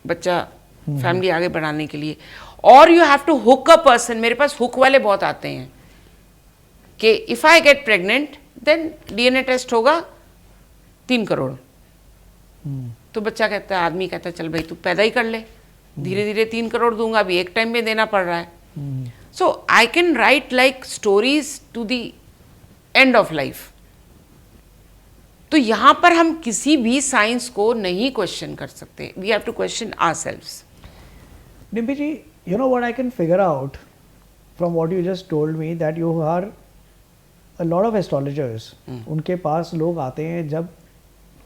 बच्चा family आगे बढ़ाने के लिए, or you have to hook a person. मेरे पास hook वाले बहुत आते हैं कि if I get pregnant then DNA test होगा 3 करोड़। तो बच्चा कहता है, आदमी कहता है चल भाई तू पैदा ही कर ले, धीरे धीरे 3 करोड़ दूंगा, अभी एक टाइम में देना पड़ रहा है। So I can write like stories to the end of life. तो यहां पर हम किसी भी साइंस को नहीं क्वेश्चन कर सकते, we have to question ourselves. Dimpi ji, you know what I can figure out from what you just told me, that you are a lot of astrologers. उनके पास लोग आते हैं जब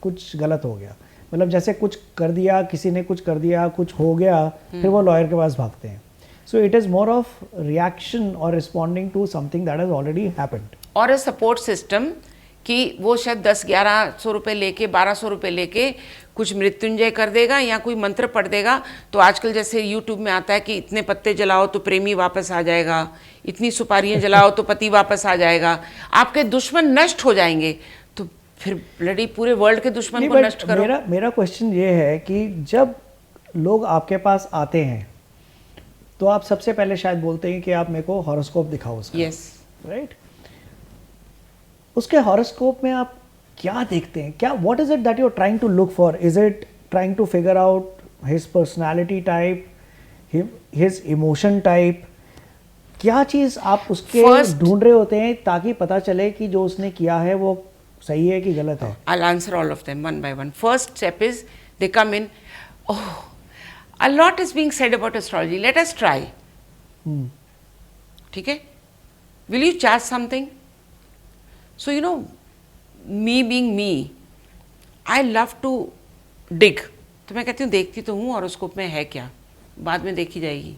कुछ गलत हो गया, मतलब जैसे कुछ कर दिया, किसी ने कुछ कर दिया, कुछ हो गया, फिर वो लॉयर के पास भागते हैं. So it is more of reaction और responding to something that has already happened. और अ सपोर्ट सिस्टम कि वो शायद 10-1100 रुपये लेके 1200 रुपये लेके कुछ मृत्युंजय कर देगा या कोई मंत्र पढ़ देगा. तो आजकल जैसे यूट्यूब में आता है कि इतने पत्ते जलाओ तो प्रेमी वापस आ जाएगा, इतनी सुपारियाँ जलाओ तो पति वापस आ जाएगा, आपके दुश्मन नष्ट हो जाएंगे. तो फिर ब्लडी पूरे वर्ल्ड के दुश्मन को नष्ट करो. मेरा क्वेश्चन ये है कि जब लोग आपके पास आते हैं तो आप सबसे पहले शायद बोलते हैं कि आप मेरे को हॉरोस्कोप दिखाओ उसका. Yes, right. उसके हॉरोस्कोप में आप क्या देखते हैं? क्या, what is it that you are trying to look for? Is it trying to figure out his personality type, his emotion type? क्या चीज़ आप उसके ढूंढ रहे होते हैं ताकि पता चले कि जो उसने किया है वो सही है कि गलत है? I'll answer all of them one by one. First step is they come in, oh, a lot is being said about astrology. Let us try. ठीक है? Will you charge something? So you know, me being me, I love to dig. तो मैं कहती हूँ देखती तो हूँ horoscope में है क्या, बाद में देखी जाएगी.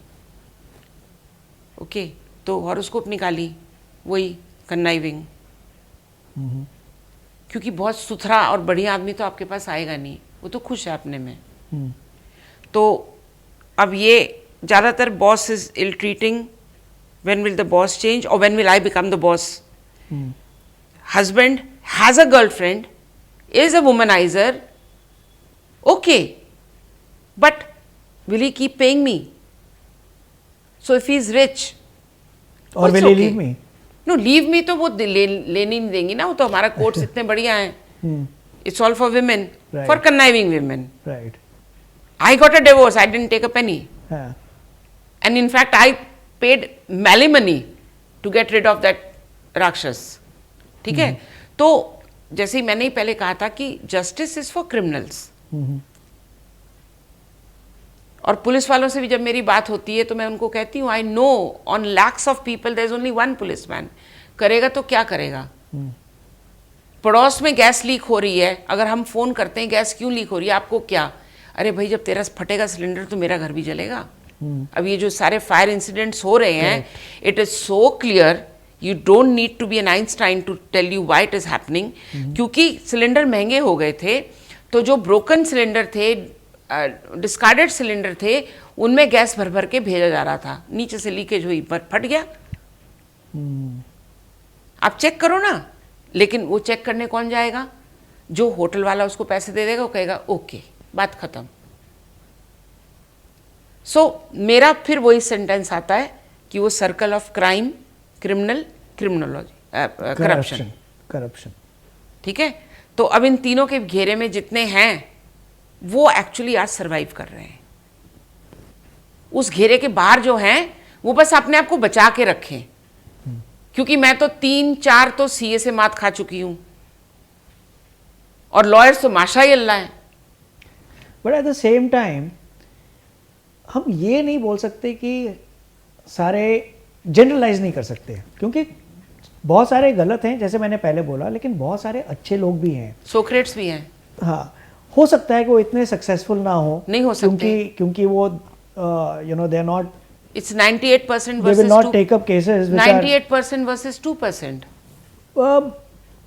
ओके, तो हॉरोस्कोप निकाली, वही कन्नाइविंग. क्योंकि बहुत सुथरा और बढ़िया आदमी तो आपके पास आएगा नहीं, वो तो खुश है अपने में. तो अब ये ज़्यादातर boss is ill treating, when will the boss change और when will I become the boss. Husband has a girlfriend, is a womaniser, okay, but will he keep paying me? So if he is rich, और will he leave me? No, leave me तो वो लेनी नहीं देंगी ना, वो तो हमारा कोर्स इतने बढ़िया हैं. It's all for women, for conniving women. Right. I got a divorce, I didn't take a penny, हाँ. And in fact I paid alimony to get rid of that राक्षस. ठीक है? तो जैसे ही मैंने ही पहले कहा था कि जस्टिस इज फॉर क्रिमिनल्स. और पुलिस वालों से भी जब मेरी बात होती है तो मैं उनको कहती हूँ, I know on lakhs of people there is only one policeman. करेगा तो क्या करेगा? पड़ोस में गैस लीक हो रही है, अगर हम फोन करते हैं गैस क्यों लीक हो रही है, आपको क्या? अरे भाई जब तेरा फटेगा सिलेंडर तो मेरा घर भी जलेगा. अब ये जो सारे फायर इंसिडेंट्स हो रहे हैं, it is so clear, you don't need to be an Einstein to tell you why it is happening. क्योंकि सिलेंडर महंगे हो गए थे, तो जो ब्रोकन सिलेंडर थे, डिस्कार्डेड सिलेंडर थे, उनमें गैस भर भर के भेजा जा रहा था. नीचे से लीकेज हुई पर फट गया. आप चेक करो ना. लेकिन वो चेक करने कौन जाएगा? जो होटल वाला उसको पैसे दे देगा, वो कहेगा ओके, बात खत्म. सो मेरा फिर वही सेंटेंस आता है कि वो circle of crime, criminal, criminology, corruption. ठीक है? तो अब इन तीनों के घेरे में जितने हैं वो एक्चुअली आज सरवाइव कर रहे हैं. उस घेरे के बाहर जो हैं वो बस अपने आप को बचा के रखें. क्योंकि मैं तो 3-4 तो सीए से मात खा चुकी हूं, और लॉयर्स तो माशाअल्लाह हैं. But at the same time हम ये नहीं बोल सकते कि सारे जनरलाइज नहीं कर सकते, क्योंकि बहुत सारे गलत हैं जैसे मैंने पहले बोला, लेकिन बहुत सारे अच्छे लोग भी हैं. सोक्रेट्स भी हैं. हाँ, हो सकता है कि वो इतने सक्सेसफुल ना हो, नहीं हो सकते, क्योंकि वो you know they are not, it's 98% they will versus not take up cases which 98% versus 2%.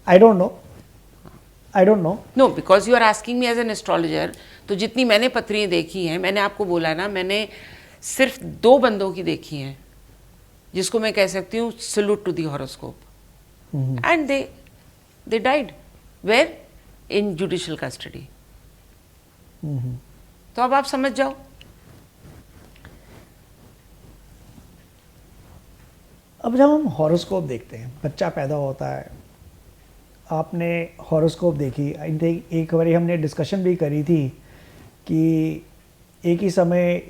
I don't know. No, because you are asking me as an astrologer. तो जितनी मैंने पत्रियाँ देखी हैं, मैंने आपको बोला ना, मैंने सिर्फ 2 बंदों की देखी हैं जिसको मैं कह सकती हूँ salute to the horoscope, and they died where in judicial custody. तो अब आप समझ जाओ. अब जब हम हॉरोस्कोप देखते हैं, बच्चा पैदा होता है, आपने हॉरोस्कोप देखी, एक बारी हमने डिस्कशन भी करी थी कि एक ही समय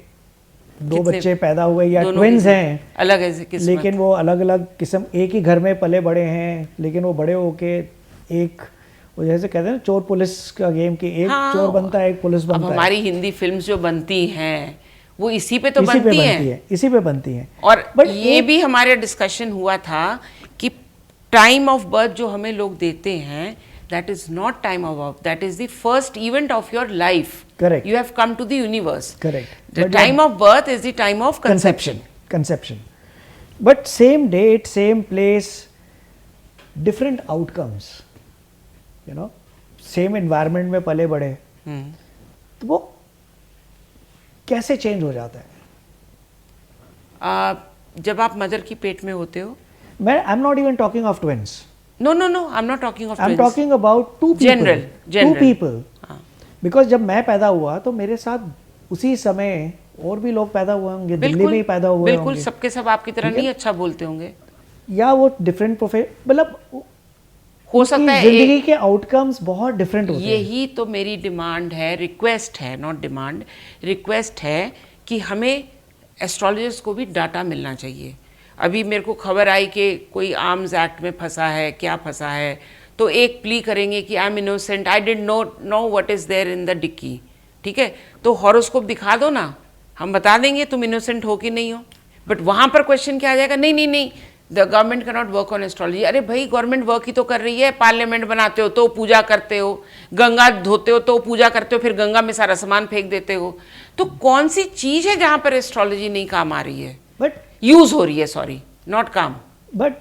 दो कितने- बच्चे पैदा हुए या दोनों ट्विन्स की हैं, अलग है किस्मत। लेकिन वो अलग अलग किस्म, एक ही घर में पले बड़े हैं, लेकिन वो बड़े होके एक, वो जैसे कहते हैं ना चोर पुलिस का गेम, की एक हाँ, चोर बनता है, एक पुलिस अब बनता है। हमारी हिंदी फिल्म्स जो बनती हैं वो इसी पे तो इसी पे बनती बनती हैं। है, इसी पे बनती हैं। और But ये भी हमारे डिस्कशन हुआ था कि टाइम ऑफ बर्थ जो हमें लोग देते हैं, that is not time of birth, that is the first event of your life. Correct. You have come to the universe. Correct. The But time of birth is the time of conception. conception. But same date, same place, different outcomes. You know, same environment में पले बड़े, तो वो कैसे change हो जाता है? जब आप मदर की पेट में होते हो, मैं I am not even talking of twins, no no no, I am not talking of I am talking about two General. People. Because जब मैं पैदा हुआ तो मेरे साथ उसी समय और भी लोग पैदा हुए होंगे, दिल्ली में ही पैदा हुए बिल्कुल होंगे, सबके सब आपकी तरह ठीक है? नहीं अच्छा बोलते होंगे, या वो डिफरेंट मतलब हो सकता है जिंदगी के आउटकम्स बहुत डिफरेंट होते हैं। यही तो मेरी डिमांड है, रिक्वेस्ट है, नॉट डिमांड, रिक्वेस्ट है कि हमें एस्ट्रोलॉजर्स को भी डाटा मिलना चाहिए। अभी मेरे को खबर आई कि कोई आर्म्स एक्ट में फंसा है, क्या फंसा है, तो एक प्ली करेंगे कि I am innocent, I did know what is there in the dicky. ठीक है, तो हॉरोस्कोप दिखा दो ना, हम बता देंगे तुम इनोसेंट हो कि नहीं हो। बट वहां पर क्वेश्चन क्या आ जाएगा, नहीं नहीं नहीं, the government can not work on astrology. अरे भाई, गवर्नमेंट वर्क ही तो कर रही है, पार्लियामेंट बनाते हो तो पूजा करते हो, गंगा धोते हो तो पूजा करते हो, फिर गंगा में सारा सामान फेंक देते हो। तो कौन सी चीज है जहां पर एस्ट्रोलॉजी नहीं काम आ रही है, बट यूज हो रही है, सॉरी नॉट काम। बट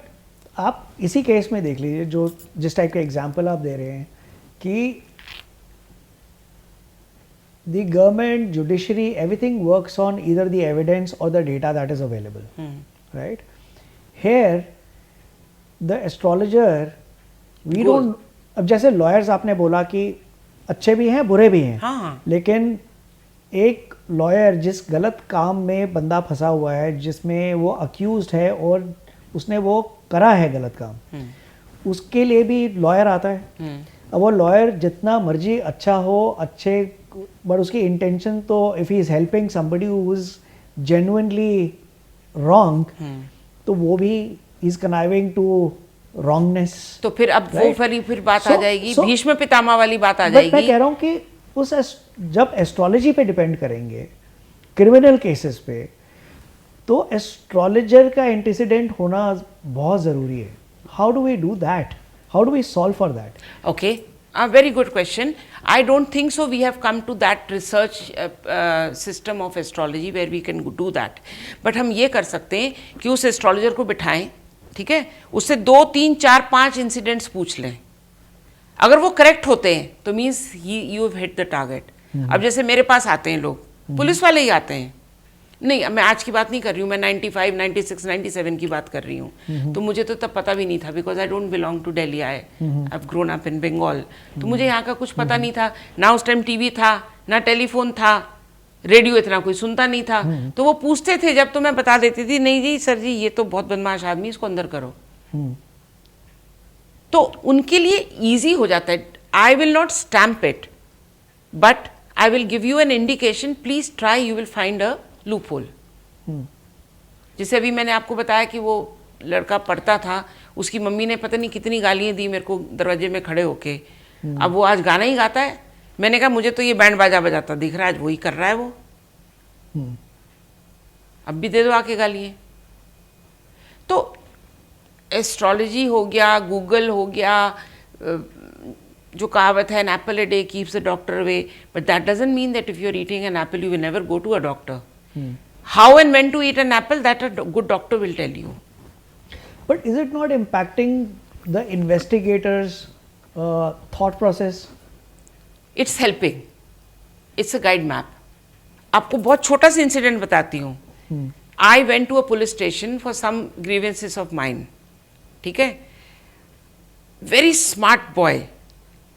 आप इसी केस में देख लीजिए, जो जिस टाइप का एग्जाम्पल आप दे रहे हैं कि the government, judiciary, everything works on either the evidence or the data that is available, right? Here, the astrologer, we Go- don't, अब जैसे lawyers आपने बोला कि अच्छे भी हैं बुरे भी हैं, हाँ। लेकिन एक लॉयर जिस गलत काम में बंदा फंसा हुआ है, जिसमें वो अक्यूज्ड है और उसने वो करा है गलत काम, उसके लिए भी लॉयर आता है। अब वो लॉयर जितना मर्जी अच्छा हो, अच्छे, बट उसकी इंटेंशन तो, if he is helping somebody who is genuinely wrong, तो वो भी इज कनाइविंग टू रॉन्गनेस। तो फिर अब वो फिर बात आ जाएगी, भीष्म पितामह वाली बात आ बट मैं जाएगी। कह रहा हूँ कि जब एस्ट्रोलॉजी पे डिपेंड करेंगे, क्रिमिनल केसेस पे, तो एस्ट्रोलॉजर का एंटीसीडेंट होना बहुत ज़रूरी है। How do we do that? How do we solve for that? Okay, a very good question. I don't think so. We have come to that research system of astrology where we can do that. But हम ये कर सकते हैं कि उस astrologer को बिठाएं, ठीक है, उससे 2, 3, 4, 5 इंसिडेंट्स पूछ लें। अगर वो करेक्ट होते हैं तो means you have hit the target. अब जैसे मेरे पास आते हैं लोग, पुलिस वाले ही आते हैं, नहीं मैं आज की बात नहीं कर रही हूँ, मैं 95, 96, 97 की बात कर रही हूँ। तो मुझे तो तब पता भी नहीं था, because I don't belong to Delhi, I have grown up in Bengal. तो मुझे यहाँ का कुछ पता नहीं था, ना उस टाइम टीवी था, ना टेलीफोन था, रेडियो इतना कोई सुनता नहीं था। तो वो पूछते थे, जब तो मैं बता देती थी, नहीं जी सर जी ये तो बहुत बदमाश आदमी, इसको अंदर करो। तो उनके लिए ईजी हो जाता है। I will not stamp it, but I will give you an indication, please try, you will find a loop hole. जैसे अभी मैंने आपको बताया कि वो लड़का पढ़ता था, उसकी मम्मी ने पता नहीं कितनी गालियां दी मेरे को दरवाजे में खड़े होके। अब वो आज गाना ही गाता है। मैंने कहा मुझे तो ये बैंड बाजा बजाता दिख रहा है, आज वही कर रहा है वो। अब भी दे दो आके गालियां। तो एस्ट्रोलॉजी हो गया, गूगल हो गया, जो कहावत है, an apple a day keeps the doctor away, but that doesn't mean that if you are eating an apple you will never go to a doctor. How and when to eat an apple, that a good doctor will tell you. But is it not impacting the investigators' thought process? It's helping. It's a guide map. आपको बहुत छोटा सा incident बताती हूँ. I went to a police station for some grievances of mine. ठीक है? Very smart boy,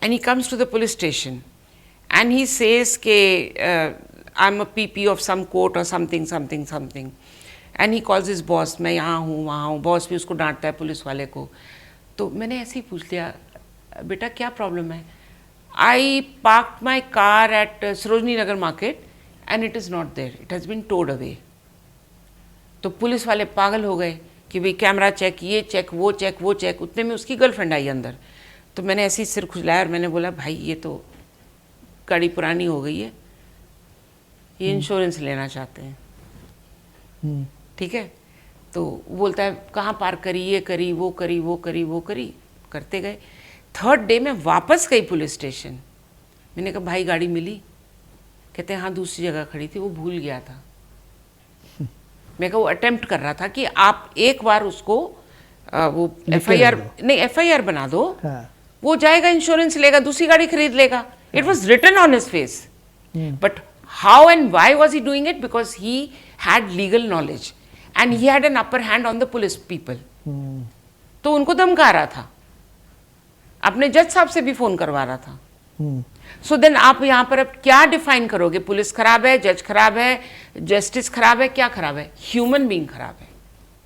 and he comes to the police station, and he says के I'm a PP of some court or something. And he calls his boss, मैं यहाँ हूँ वहाँ हूँ, boss भी उसको डांटता है पुलिस वाले को। तो मैंने ऐसे ही पूछ लिया, बेटा क्या प्रॉब्लम है? I park my car at Sarojini Nagar market and it is not there, it has been towed away. तो पुलिस वाले पागल हो गए कि भाई कैमरा चेक, ये चेक, वो चेक, वो चेक। उतने में उसकी गर्लफ्रेंड आई अंदर। तो मैंने ऐसे ही सिर खुजलाया और मैंने बोला, भाई ये तो गाड़ी पुरानी हो गई है, ये इंश्योरेंस लेना चाहते हैं। ठीक है। तो बोलता है कहाँ पार्क करी, ये करी, वो करी, वो करी, वो करी, करते गए। थर्ड डे मैं वापस गई पुलिस स्टेशन। मैंने कहा भाई गाड़ी मिली? कहते हैं हाँ दूसरी जगह खड़ी थी, वो भूल गया था। मैं कहा वो अटेम्प्ट कर रहा था कि आप एक बार उसको वो FIR नहीं, FIR बना दो। हाँ. वो जाएगा, इंश्योरेंस लेगा, दूसरी गाड़ी खरीद लेगा। It was written on his face. But how and why was he doing it? Because he had legal knowledge and he had an upper hand on the police people. तो उनको धमका रहा था, अपने जज साहब से भी फोन करवा रहा था। सो देन आप यहाँ पर अब क्या डिफाइन करोगे? पुलिस खराब है, जज खराब है, जस्टिस खराब है, क्या खराब है? ह्यूमन बीइंग खराब है।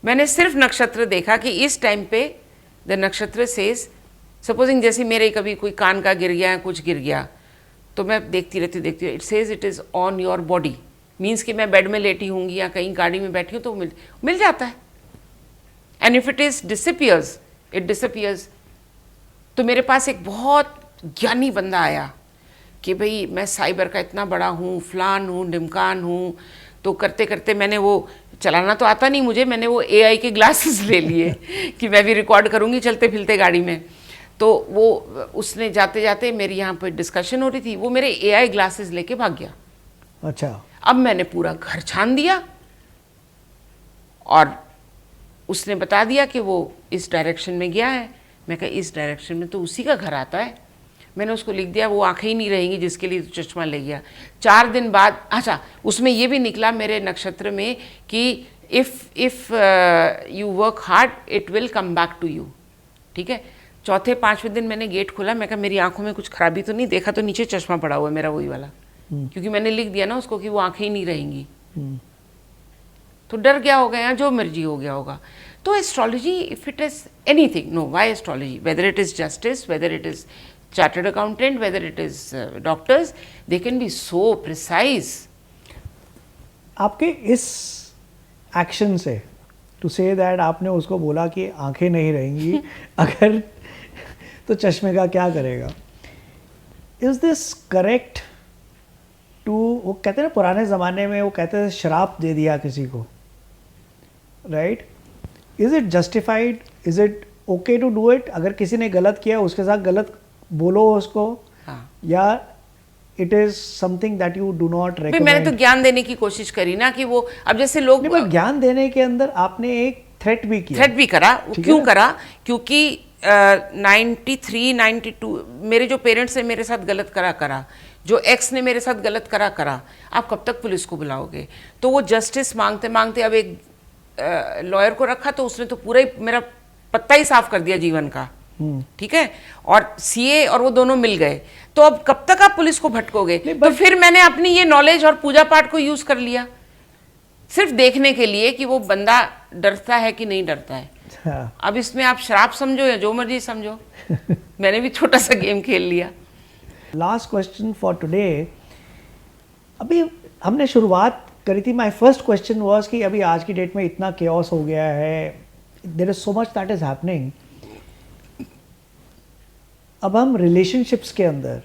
मैंने सिर्फ नक्षत्र देखा कि इस टाइम पे द नक्षत्र सेज, सपोजिंग जैसे मेरे कभी कोई कान का गिर गया, कुछ गिर गया, तो मैं देखती रहती हूँ। It says it is on your body, means कि मैं बेड में लेटी होंगी या कहीं गाड़ी में बैठी हूँ तो मिल जाता है। And if it is disappears, it disappears. तो मेरे पास एक बहुत ज्ञानी बंदा आया कि भाई मैं साइबर का इतना बड़ा हूँ, फलान हूँ, ढिमकान हूँ। तो करते करते मैंने वो चलाना तो आता नहीं मुझे, मैंने वो AI के ग्लासेस ले लिए कि मैं भी रिकॉर्ड करूँगी चलते फिरते गाड़ी में। तो वो उसने जाते जाते मेरी यहाँ पर डिस्कशन हो रही थी, वो मेरे AI ग्लासेस लेके भाग गया। अच्छा। अब मैंने पूरा घर छान दिया और उसने बता दिया कि वो इस डायरेक्शन में गया है। मैं कहा इस डायरेक्शन में तो उसी का घर आता है। मैंने उसको लिख दिया, वो आंखें ही नहीं रहेंगी जिसके लिए तो चश्मा ले गया। 4 दिन बाद, अच्छा उसमें ये भी निकला मेरे नक्षत्र में कि if you work hard it will come back to you. ठीक है। चौथे 5वें दिन मैंने गेट खोला, मैं कहा मेरी आंखों में कुछ खराबी तो नहीं? देखा तो नीचे चश्मा पड़ा हुआ है मेरा, वही वाला। क्योंकि मैंने लिख दिया ना उसको कि वो आंखें ही नहीं रहेंगी। तो डर गया होगा या जो मर्जी हो गया होगा। तो astrology, if it is anything, no, why astrology? Whether it is justice, whether it is chartered accountant, whether it is doctors, they can be so precise. आपके इस एक्शन से, टू से दैट आपने उसको बोला कि आंखें नहीं रहेंगी अगर तो चश्मे का क्या करेगा, इज दिस करेक्ट टू, वो कहते हैं ना पुराने ज़माने में वो कहते थे श्राप दे दिया किसी को, right? Is it justified? Is it okay to do it? अगर किसी ने गलत किया उसके साथ गलत बोलो उसको, हाँ। या it is something that you do not recommend? मैंने तो ज्ञान देने की कोशिश करी ना कि वो, अब जैसे लोग नहीं, पर ज्ञान देने के अंदर आपने एक थ्रेट भी किया। थ्रेट भी करा। क्यों करा? क्योंकि 93, 92 मेरे जो पेरेंट्स ने मेरे साथ गलत करा, जो एक्स ने मेरे साथ गलत करा, आप कब तक पुलिस को बुलाओगे? तो वो जस्टिस मांगते मांगते अब एक लॉयर को रखा, तो उसने तो पूरा ही मेरा पत्ता ही साफ कर दिया जीवन का। ठीक है। और CA और वो दोनों मिल गए, तो अब कब तक आप पुलिस को भटकोगे? तो फिर मैंने अपनी ये नॉलेज और पूजा पाठ को यूज कर लिया, सिर्फ देखने के लिए कि वो बंदा डरता है कि नहीं डरता है। हाँ। अब इसमें आप श्राप समझो या जो मर्जी समझो, मैंने भी छोटा सा गेम खेल लिया। Last question for today. अभी हमने शुरुआत करी थी, माय फर्स्ट क्वेश्चन वाज कि अभी आज की डेट में इतना केओस हो गया है, there is so much that is happening. अब हम रिलेशनशिप्स के अंदर,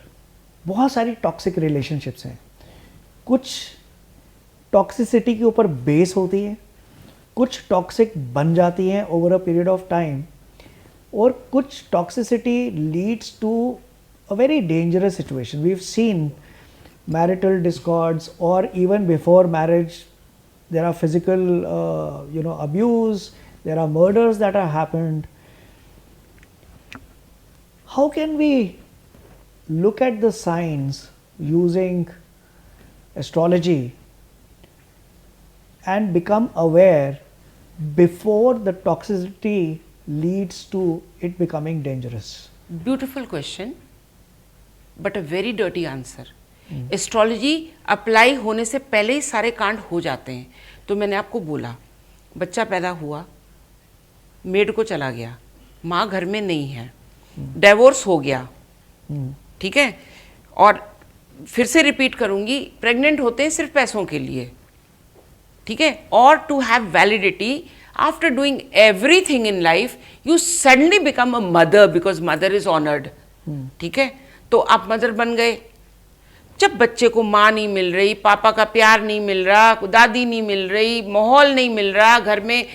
बहुत सारी टॉक्सिक रिलेशनशिप्स हैं, कुछ टॉक्सिसिटी के ऊपर बेस होती है, कुछ टॉक्सिक बन जाती हैं over a period of time, और कुछ toxicity leads to a very dangerous situation. We've seen marital discords, or even before marriage there are physical abuse, there are murders that have happened. How can we look at the signs using astrology and become aware before the toxicity leads to it becoming dangerous? Beautiful question, but a very dirty answer. Astrology apply होने से पहले ही सारे कांड हो जाते हैं। तो मैंने आपको बोला बच्चा पैदा हुआ, मेड को चला गया, माँ घर में नहीं है, डिवोर्स हो गया, ठीक है, और फिर से रिपीट करूंगी, प्रेग्नेंट होते हैं सिर्फ पैसों के लिए, ठीक है, और to have validity after doing everything in life you suddenly become a mother because mother is honoured, ठीक है, तो आप मदर बन गए। जब बच्चे को माँ नहीं मिल रही, पापा का प्यार नहीं मिल रहा, दादी नहीं मिल रही, माहौल नहीं मिल रहा, घर में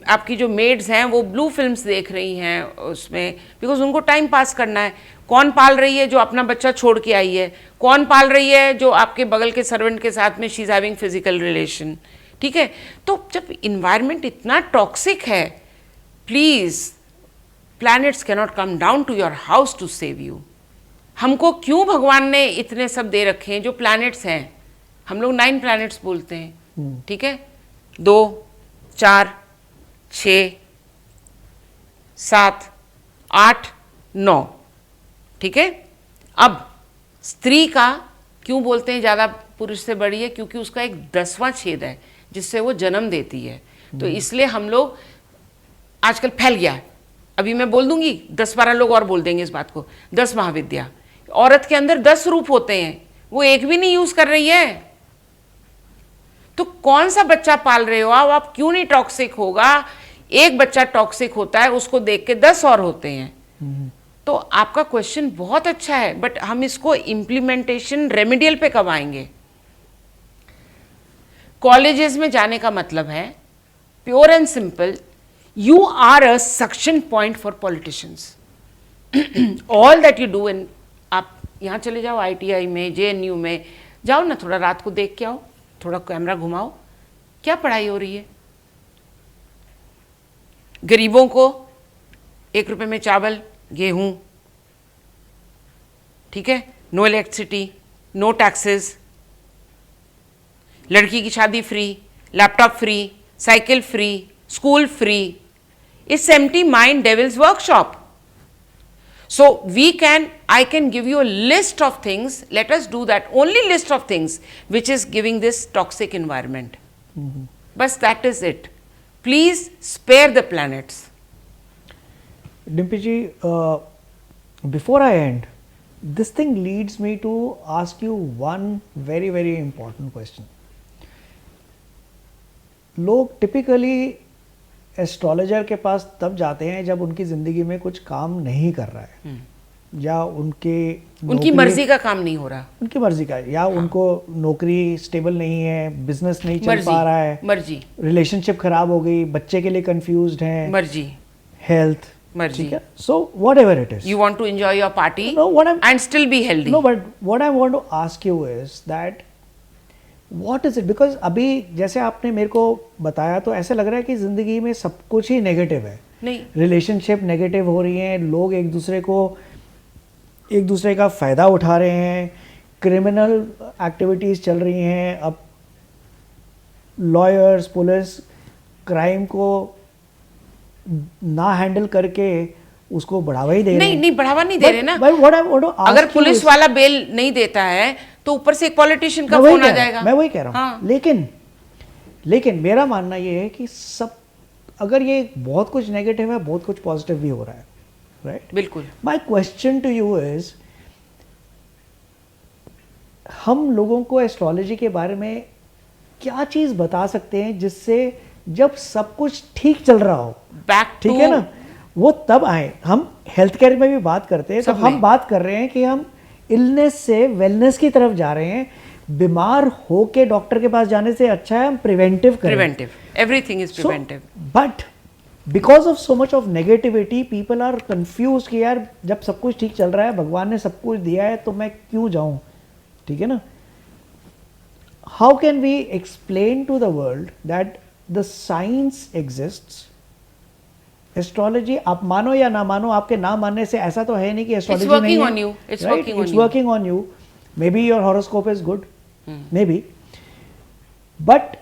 आपकी जो मेड्स हैं वो ब्लू फिल्म्स देख रही हैं उसमें, बिकॉज उनको टाइम पास करना है। कौन पाल रही है? जो अपना बच्चा छोड़ के आई है। कौन पाल रही है? जो आपके बगल के सर्वेंट के साथ में she is having physical relation, ठीक है। तो जब इन्वायरमेंट इतना टॉक्सिक है, please planets cannot come down to your house to save you. हमको क्यों भगवान ने इतने सब दे रखे हैं जो प्लैनेट्स हैं? हम लोग 9 प्लैनेट्स बोलते हैं, ठीक है, 2, 4, 6, 7, 8, 9, ठीक है। अब स्त्री का क्यों बोलते हैं ज़्यादा पुरुष से बड़ी है? क्योंकि उसका एक 10वां छेद है जिससे वो जन्म देती है, तो इसलिए हम लोग आजकल फैल गया है। अभी मैं बोल दूंगी, 10-12 लोग और बोल देंगे इस बात को। 10 महाविद्या, औरत के अंदर 10 रूप होते हैं, वो एक भी नहीं यूज कर रही है। तो कौन सा बच्चा पाल रहे हो आप क्यों नहीं टॉक्सिक होगा? एक बच्चा टॉक्सिक होता है, उसको देख के 10 और होते हैं। तो आपका क्वेश्चन बहुत अच्छा है, बट हम इसको इम्प्लीमेंटेशन रेमेडियल पे कब आएंगे? कॉलेजेस में जाने का मतलब है pure and simple, you are a suction point for politicians. All that you do in, आप यहाँ चले जाओ ITI में, JNU में जाओ ना, थोड़ा रात को देख के आओ, थोड़ा कैमरा घुमाओ, क्या पढ़ाई हो रही है? गरीबों को 1 रुपए में चावल, गेहूं, ठीक है, नो इलेक्ट्रिसिटी, नो टैक्सेस, लड़की की शादी free, laptop free, cycle free, school free. It's empty mind devil's workshop. So I can give you a list of things. Let us do that only list of things which is giving this toxic environment. But that is it. Please spare the planets. Dimpi ji, before I end, this thing leads me to ask you one very, very important question. लोग typically astrologer के पास तब जाते हैं जब उनकी ज़िंदगी में कुछ काम नहीं कर रहा है, या उनकी मर्जी का काम नहीं हो रहा, उनकी मर्जी का, या उनको नौकरी स्टेबल नहीं है, बिजनेस नहीं चल पा रहा है, मर्जी, रिलेशनशिप खराब हो गई, बच्चे के लिए कंफ्यूज्ड हैं, मर्जी, हेल्थ, मर्जी, ठीक है। So whatever it is, you want to enjoy your party and still be healthy. No, but what I want to ask you is that what is it, because अभी जैसे आपने मेरे को बताया तो ऐसे लग रहा है कि जिंदगी में सब कुछ ही नेगेटिव है। नहीं, रिलेशनशिप नेगेटिव हो रही हैं, लोग एक दूसरे का फ़ायदा उठा रहे हैं, क्रिमिनल एक्टिविटीज़ चल रही हैं, अब लॉयर्स, पुलिस क्राइम को ना हैंडल करके उसको बढ़ावा ही दे रहे हैं। नहीं, बढ़ावा नहीं दे रहे ना। अगर पुलिस वाला बेल नहीं देता है तो ऊपर से एक पॉलिटिशियन का फोन आ जाएगा। मैं वही कह रहा हूँ। हाँ। लेकिन मेरा मानना ये है कि सब, अगर ये बहुत कुछ नेगेटिव है, बहुत कुछ पॉजिटिव भी हो रहा है, राइट? बिल्कुल। My question to you is, हम लोगों को एस्ट्रोलॉजी के बारे में क्या चीज बता सकते हैं जिससे जब सब कुछ ठीक चल रहा हो, ठीक है ना, वो तब आए। हम हेल्थ केयर में भी बात करते हैं, तो हम बात कर रहे हैं कि हम इलनेस से वेलनेस की तरफ जा रहे हैं। बीमार होके डॉक्टर के पास जाने से अच्छा है हम प्रिवेंटिव करें। Preventive, everything is preventive. But because of so much of negativity, people are confuse कि यार जब सब कुछ ठीक चल रहा है, भगवान ने सब कुछ दिया है, तो मैं क्यों जाऊं, ठीक है ना। How can we explain to the world that the science exists? Astrology, आप मानो या ना मानो, आपके ना मानने से ऐसा तो है नहीं कि एस्ट्रोलॉजी नहीं है, it's working on you. Maybe your horoscope is good, maybe, but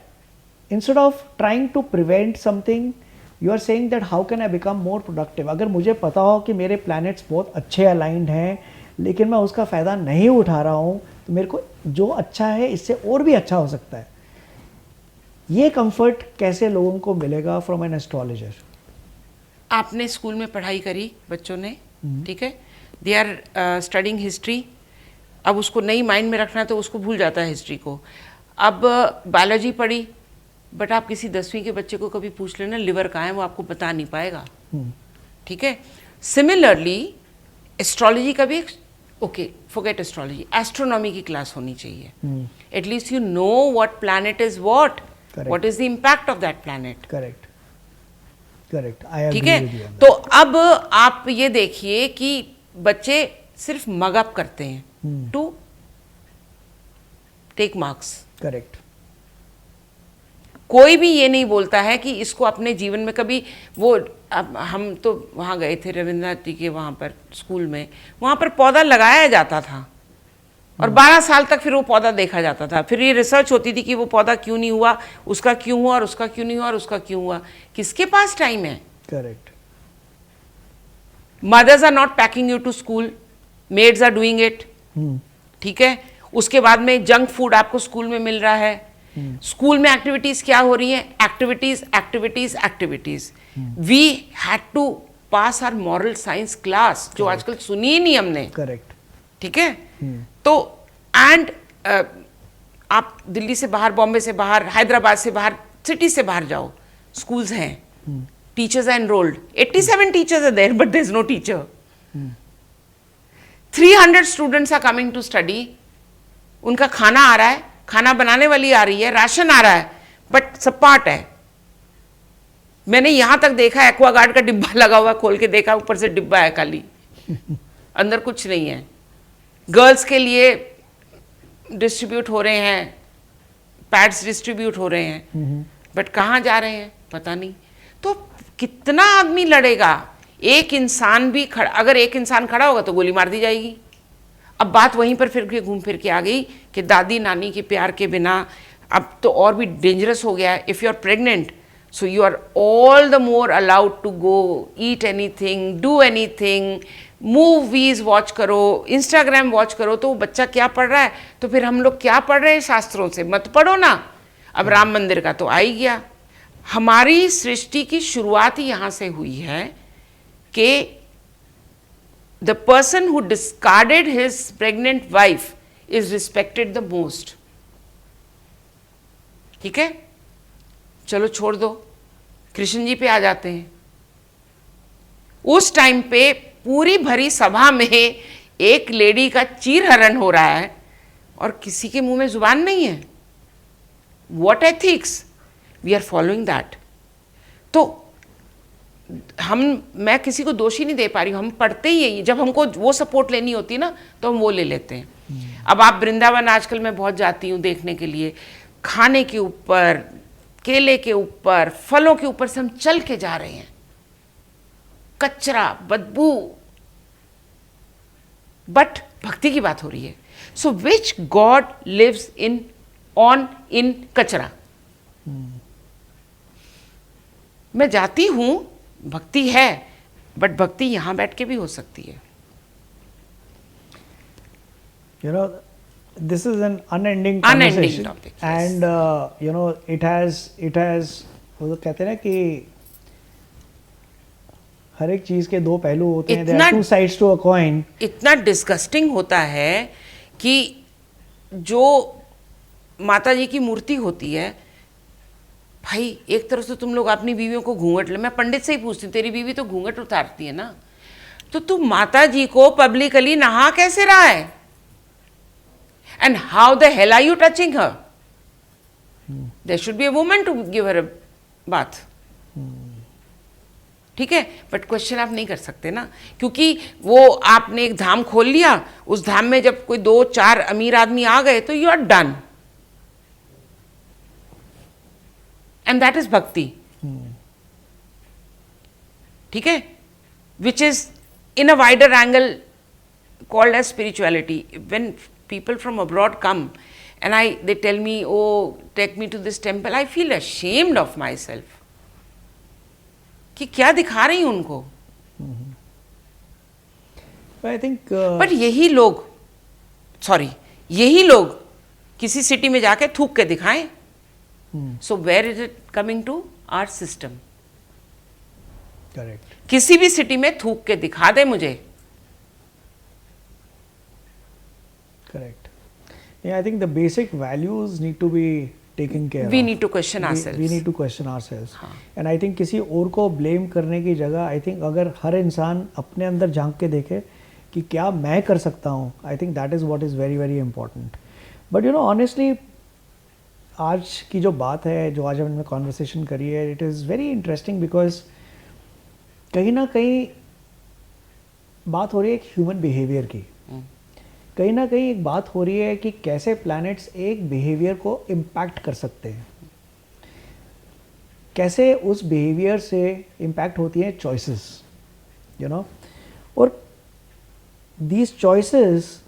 instead of trying to prevent something, you are saying that how can I become more productive? अगर मुझे पता हो कि मेरे planets बहुत अच्छे aligned हैं, लेकिन मैं उसका फ़ायदा नहीं उठा रहा हूँ, तो मेरे को जो अच्छा है इससे और भी अच्छा हो सकता है। ये कंफर्ट कैसे लोगों को मिलेगा फ्रॉम एन एस्ट्रोलॉजर? आपने स्कूल में पढ़ाई करी बच्चों ने, ठीक है, दे आर स्टडिंग हिस्ट्री, अब उसको नई माइंड में रखना है तो उसको भूल जाता है हिस्ट्री को। अब बायोलॉजी पढ़ी, बट आप किसी 10वीं के बच्चे को कभी पूछ लेना लिवर कहाँ है, वो आपको बता नहीं पाएगा, ठीक है। सिमिलरली एस्ट्रोलॉजी का भी, ओके फॉरगेट एस्ट्रोलॉजी, एस्ट्रोनॉमी की क्लास होनी चाहिए। At least you know what planet is what, what is the impact of that planet. Correct, correct, I ठीक एग्री विद यू। है, तो अब आप ये देखिए कि बच्चे सिर्फ मगअप करते हैं टू टेक मार्क्स। करेक्ट। कोई भी ये नहीं बोलता है कि इसको अपने जीवन में कभी वो, अब हम तो वहाँ गए थे रविंद्रनाथ जी के वहाँ पर स्कूल में, वहाँ पर पौधा लगाया जाता था और 12 साल तक फिर वो पौधा देखा जाता था। फिर ये रिसर्च होती थी कि वो पौधा क्यों नहीं हुआ, उसका क्यों हुआ, और उसका क्यों नहीं हुआ, और उसका क्यों हुआ। किसके पास टाइम है? Correct. Mothers are not packing you to school, maids are doing it, ठीक है। उसके बाद में जंक फूड आपको स्कूल में मिल रहा है। स्कूल में एक्टिविटीज क्या हो रही है? Activities activities activities. We had to pass our moral science class, जो आजकल सुनी ही नहीं हमने। करेक्ट। ठीक है, तो एंड आप दिल्ली से बाहर, बॉम्बे से बाहर, हैदराबाद से बाहर, सिटी से बाहर जाओ, स्कूल्स हैं, teachers are enrolled, 87 teachers are there but there is no teacher. 300 students are coming to study, उनका खाना आ रहा है, खाना बनाने वाली आ रही है, राशन आ रहा है, बट सब पार्ट है। मैंने यहां तक देखा एक्वागार्ड का डिब्बा लगा हुआ, खोल के देखा, ऊपर से डिब्बा है खाली, अंदर कुछ नहीं है। गर्ल्स के लिए डिस्ट्रीब्यूट हो रहे हैं, पैड्स डिस्ट्रीब्यूट हो रहे हैं, बट कहाँ जा रहे हैं पता नहीं। तो कितना आदमी लड़ेगा? एक इंसान भी खड़ा, अगर एक इंसान खड़ा होगा तो गोली मार दी जाएगी। अब बात वहीं पर फिर घूम फिर के आ गई कि दादी नानी के प्यार के बिना, अब तो और भी डेंजरस हो गया है। If you are pregnant, so you are all the more allowed to go eat anything, do anything, movies watch करो, इंस्टाग्राम वॉच करो। तो वो बच्चा क्या पढ़ रहा है? तो फिर हम लोग क्या पढ़ रहे हैं शास्त्रों से? मत पढ़ो ना। अब राम मंदिर का तो आ ही गया। हमारी सृष्टि की शुरुआत ही यहाँ से हुई है कि the person who discarded his pregnant wife is respected the most. ठीक है, चलो छोड़ दो, कृष्ण जी पे आ जाते हैं। उस टाइम पे पूरी भरी सभा में एक लेडी का चीरहरण हो रहा है और किसी के मुंह में जुबान नहीं है। What ethics? We are following that. तो मैं किसी को दोषी नहीं दे पा रही हूँ, हम पढ़ते ही हैं। जब हमको वो सपोर्ट लेनी होती है ना, तो हम वो ले लेते हैं। अब आप वृंदावन आजकल मैं बहुत जाती हूँ देखने के लिए, खाने के ऊपर, केले के ऊपर, फलों के ऊपर से हम चल के जा रहे हैं, कचरा, बदबू, बट भक्ति की बात हो रही है। सो विच गॉड लिव्स इन कचरा? मैं जाती हूं, भक्ति है, बट भक्ति यहां बैठ के भी हो सकती है। You know, this is an unending conversation, topic, yes. and you know, it has वो कहते हैं ना कि हर एक चीज के दो पहलू होते हैं, there are two sides to a coin. इतना डिस्गस्टिंग होता है कि जो माता जी की मूर्ति होती है, भाई एक तरफ से तुम लोग अपनी बीवियों को घूंघट ले, मैं पंडित से ही पूछती हूँ, तेरी बीवी तो घूंघट उतारती है ना, तो तू माता जी को पब्लिकली नहा कैसे रहा है? And how the hell are you touching her? There should be a woman to give her a bath. ठीक है, बट क्वेश्चन आप नहीं कर सकते ना, क्योंकि वो आपने एक धाम खोल लिया, उस धाम में जब कोई 2-4 अमीर आदमी आ गए तो you are done, and that is bhakti. ठीक है, which is in a wider angle called as spirituality. When people from abroad come and they tell me, oh, take me to this temple, I feel ashamed of myself. कि क्या दिखा रही हूं उनको? I think but यही लोग किसी city में जाके थूक के दिखाएं, so where is it coming to our system? Correct. किसी भी सिटी में थूक के दिखा दे मुझे. Correct. Yeah, I think the basic values need to be taken care We of. need to question ourselves. We need to question ourselves. हाँ. And I think किसी और को blame करने की जगह I think अगर हर इंसान अपने अंदर झांक के देखे कि क्या मैं कर सकता हूँ, I think that is what is very very important. But you know honestly आज की जो बात है, जो आज हमने conversation करी है, it is very interesting because कहीं ना कहीं बात हो रही है एक ह्यूमन बिहेवियर की. कहीं ना कहीं एक बात हो रही है कि कैसे प्लैनेट्स एक बिहेवियर को इम्पैक्ट कर सकते हैं, कैसे उस बिहेवियर से इम्पैक्ट होती हैं चॉइसेस, यू नो, और these choices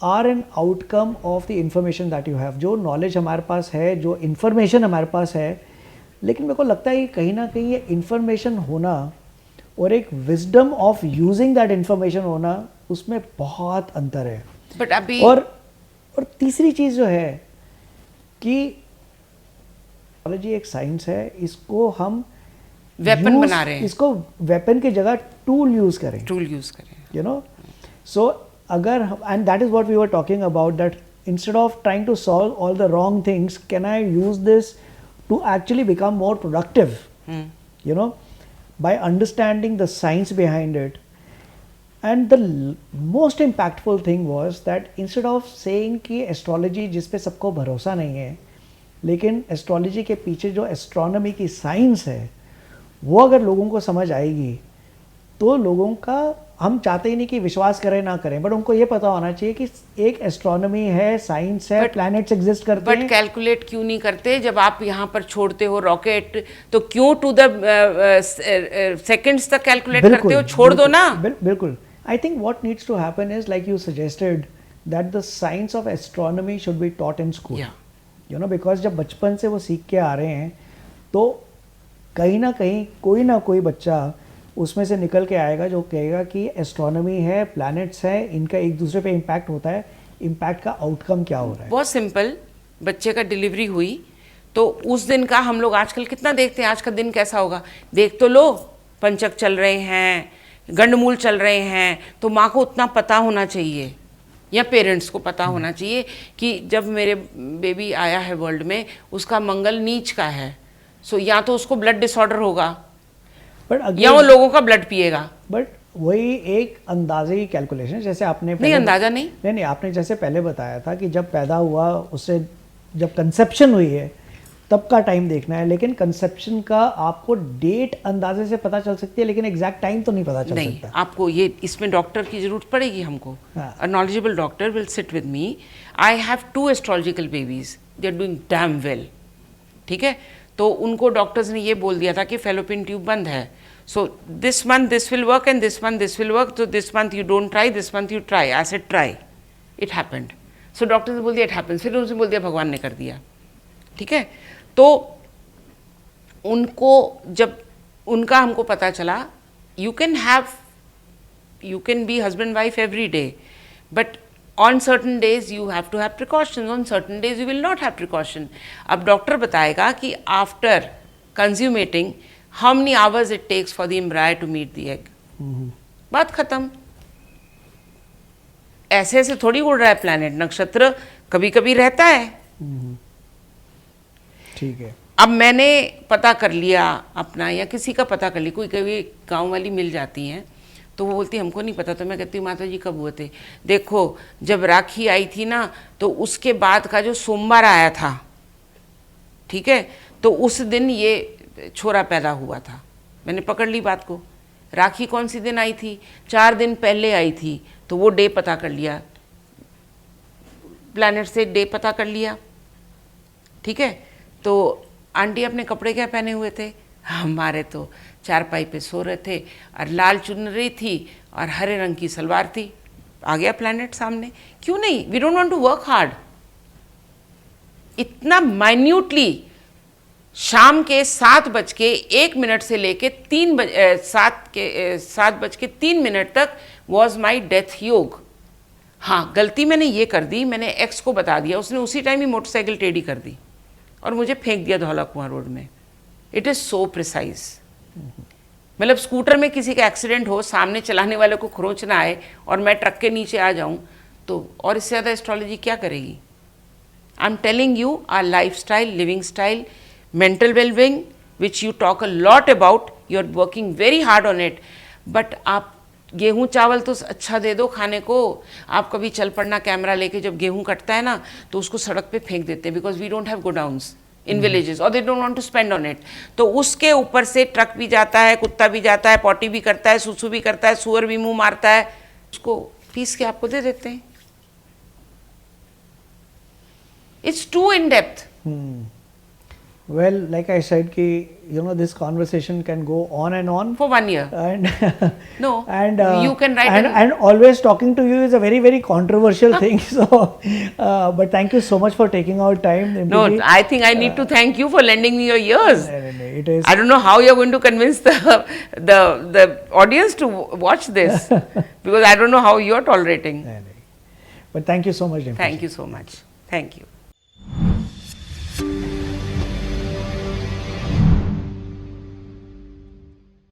are an outcome of the information that you have. जो नॉलेज हमारे पास है, जो इन्फॉर्मेशन हमारे पास है, लेकिन मेरे को लगता है कि कहीं ना कहीं ये इन्फॉर्मेशन होना और एक wisdom of using that information होना, उसमें बहुत अंतर है. बट अभी और तीसरी चीज़ जो है कि टेक्नोलॉजी एक साइंस है, इसको हम वेपन बना रहे हैं, इसको वेपन की जगह टूल यूज करें, यू नो. सो अगर, and that is what we were talking about, that instead of trying to solve all the wrong things, can I use this to actually become more productive, you know, by understanding the science behind it. And the most impactful thing was that instead of saying कि astrology जिस पे सबको भरोसा नहीं है, लेकिन astrology के पीछे जो एस्ट्रोनॉमी की साइंस है वो अगर लोगों को समझ आएगी तो लोगों का, हम चाहते ही नहीं कि विश्वास करें ना करें, बट उनको ये पता होना चाहिए कि एक एस्ट्रोनॉमी है, साइंस है, प्लैनेट्स एग्जिस्ट करते हैं. बट कैलकुलेट क्यों नहीं करते? जब आप यहाँ पर छोड़ते हो रॉकेट, तो क्यों टू द सेकंड्स तक कैलकुलेट करते हो? छोड़ दो ना. बिल्कुल. I think what needs to happen is, like you suggested, that the science of astronomy should be taught in school. Yeah. You know, because जब बचपन से वो सीख के आ रहे हैं तो कहीं ना कहीं कोई ना कोई बच्चा उसमें से निकल के आएगा जो कहेगा कि एस्ट्रोनॉमी है, प्लैनेट्स है, इनका एक दूसरे पे इम्पैक्ट होता है, इम्पैक्ट का आउटकम क्या हो रहा है. बहुत सिंपल. बच्चे का डिलीवरी हुई तो उस दिन का हम लोग आजकल कितना देखते हैं, आज का दिन कैसा होगा, देख तो लो, पंचक चल रहे हैं, गंडमूल चल रहे हैं, तो माँ को उतना पता होना चाहिए या पेरेंट्स को पता होना चाहिए कि जब मेरे बेबी आया है वर्ल्ड में, उसका मंगल नीच का है, सो या तो उसको ब्लड डिसऑर्डर होगा, बट या वो लोगों का ब्लड पिएगा. बट वही एक अंदाजे की कैलकुलेशन, जैसे आपने नहीं, अंदाजा नहीं, नहीं, आपने जैसे पहले बताया था कि जब पैदा हुआ, उससे जब कंसेप्शन हुई है तब का टाइम देखना है, लेकिन कंसेप्शन का आपको डेट अंदाजे से पता चल सकती है, लेकिन एग्जैक्ट टाइम तो नहीं पता चल नहीं, सकता. आपको ये, इसमें डॉक्टर की जरूरत पड़ेगी हमको. A knowledgeable doctor will sit with me. I have 2 astrological babies, they are doing damn well. ठीक है, तो उनको डॉक्टर्स ने ये बोल दिया था कि फेलोपियन ट्यूब बंद है, so this month this will work and this month this will work, तो this month you don't try, this month you try. I said try, it happened. So doctor ने बोल दिया इट हैपेंस, फिर उन्होंने बोल दिया भगवान ने कर दिया. ठीक है, तो उनको जब उनका हमको पता चला, you can be husband wife every day, but on certain days you have to have precautions, on certain days you will not have precaution. अब डॉक्टर बताएगा कि after consummating how many hours it takes for the embryo to meet the egg. बात खत्म. ऐसे ऐसे थोड़ी उड़ रहा है प्लैनेट, नक्षत्र कभी कभी रहता है. ठीक है. अब मैंने पता कर लिया अपना, या किसी का पता कर लिया, कोई कभी गांव वाली मिल जाती हैं तो वो बोलती हमको नहीं पता, तो मैं कहती हूँ माता जी कब हुए थे? देखो जब राखी आई थी ना, तो उसके बाद का जो सोमवार आया था, ठीक है, तो उस दिन ये छोरा पैदा हुआ था. मैंने पकड़ ली बात को. राखी कौन सी दिन आई थी? 4 दिन पहले आई थी, तो वो डे पता कर लिया, प्लैनेट से डे पता कर लिया. ठीक है, तो आंटी अपने कपड़े क्या पहने हुए थे? हमारे तो चारपाई पे सो रहे थे और लाल चुनरी थी और हरे रंग की सलवार थी. आ गया प्लैनेट सामने. क्यों नहीं? We don't want to work hard. इतना माइन्यूटली शाम के 7:01 से लेके 7:03 तक वॉज माई डेथ योग. हाँ, गलती मैंने ये कर दी, मैंने एक्स को बता दिया, उसने उसी टाइम ही मोटरसाइकिल टेढ़ी कर दी और मुझे फेंक दिया धौला कुआं रोड में। It is so precise. मतलब स्कूटर में किसी का एक्सीडेंट हो, सामने चलाने वाले को खरोंच ना आए और मैं ट्रक के नीचे आ जाऊं, तो और इससे ज़्यादा एस्ट्रोलॉजी क्या करेगी? I am telling you, our life style, living style, mental wellbeing, which you talk a lot about, you are working very hard on it, but आप गेहूं चावल तो अच्छा दे दो खाने को। आप कभी चल पड़ना कैमरा लेके, जब गेहूं कटता है ना तो उसको सड़क पे फेंक देते हैं, because we don't have godowns in villages और they don't want to spend on it. तो उसके ऊपर से ट्रक भी जाता है, कुत्ता भी जाता है, पॉटी भी करता है, सुसु भी करता है, सुअर भी मुंह मारता है, उसको पीस के आपको दे देते हैं। It's too in depth. Well, like I said, कि this conversation can go on and on. For 1 year. And No, and you can write and always talking to you is a very, very controversial thing. So, but thank you so much for taking our time. No, MPG. I think I need to thank you for lending me your ears. It is. I don't know how you're going to convince the audience to watch this because I don't know how you're tolerating. But thank you so much, MPG. Thank you so much. Thank you.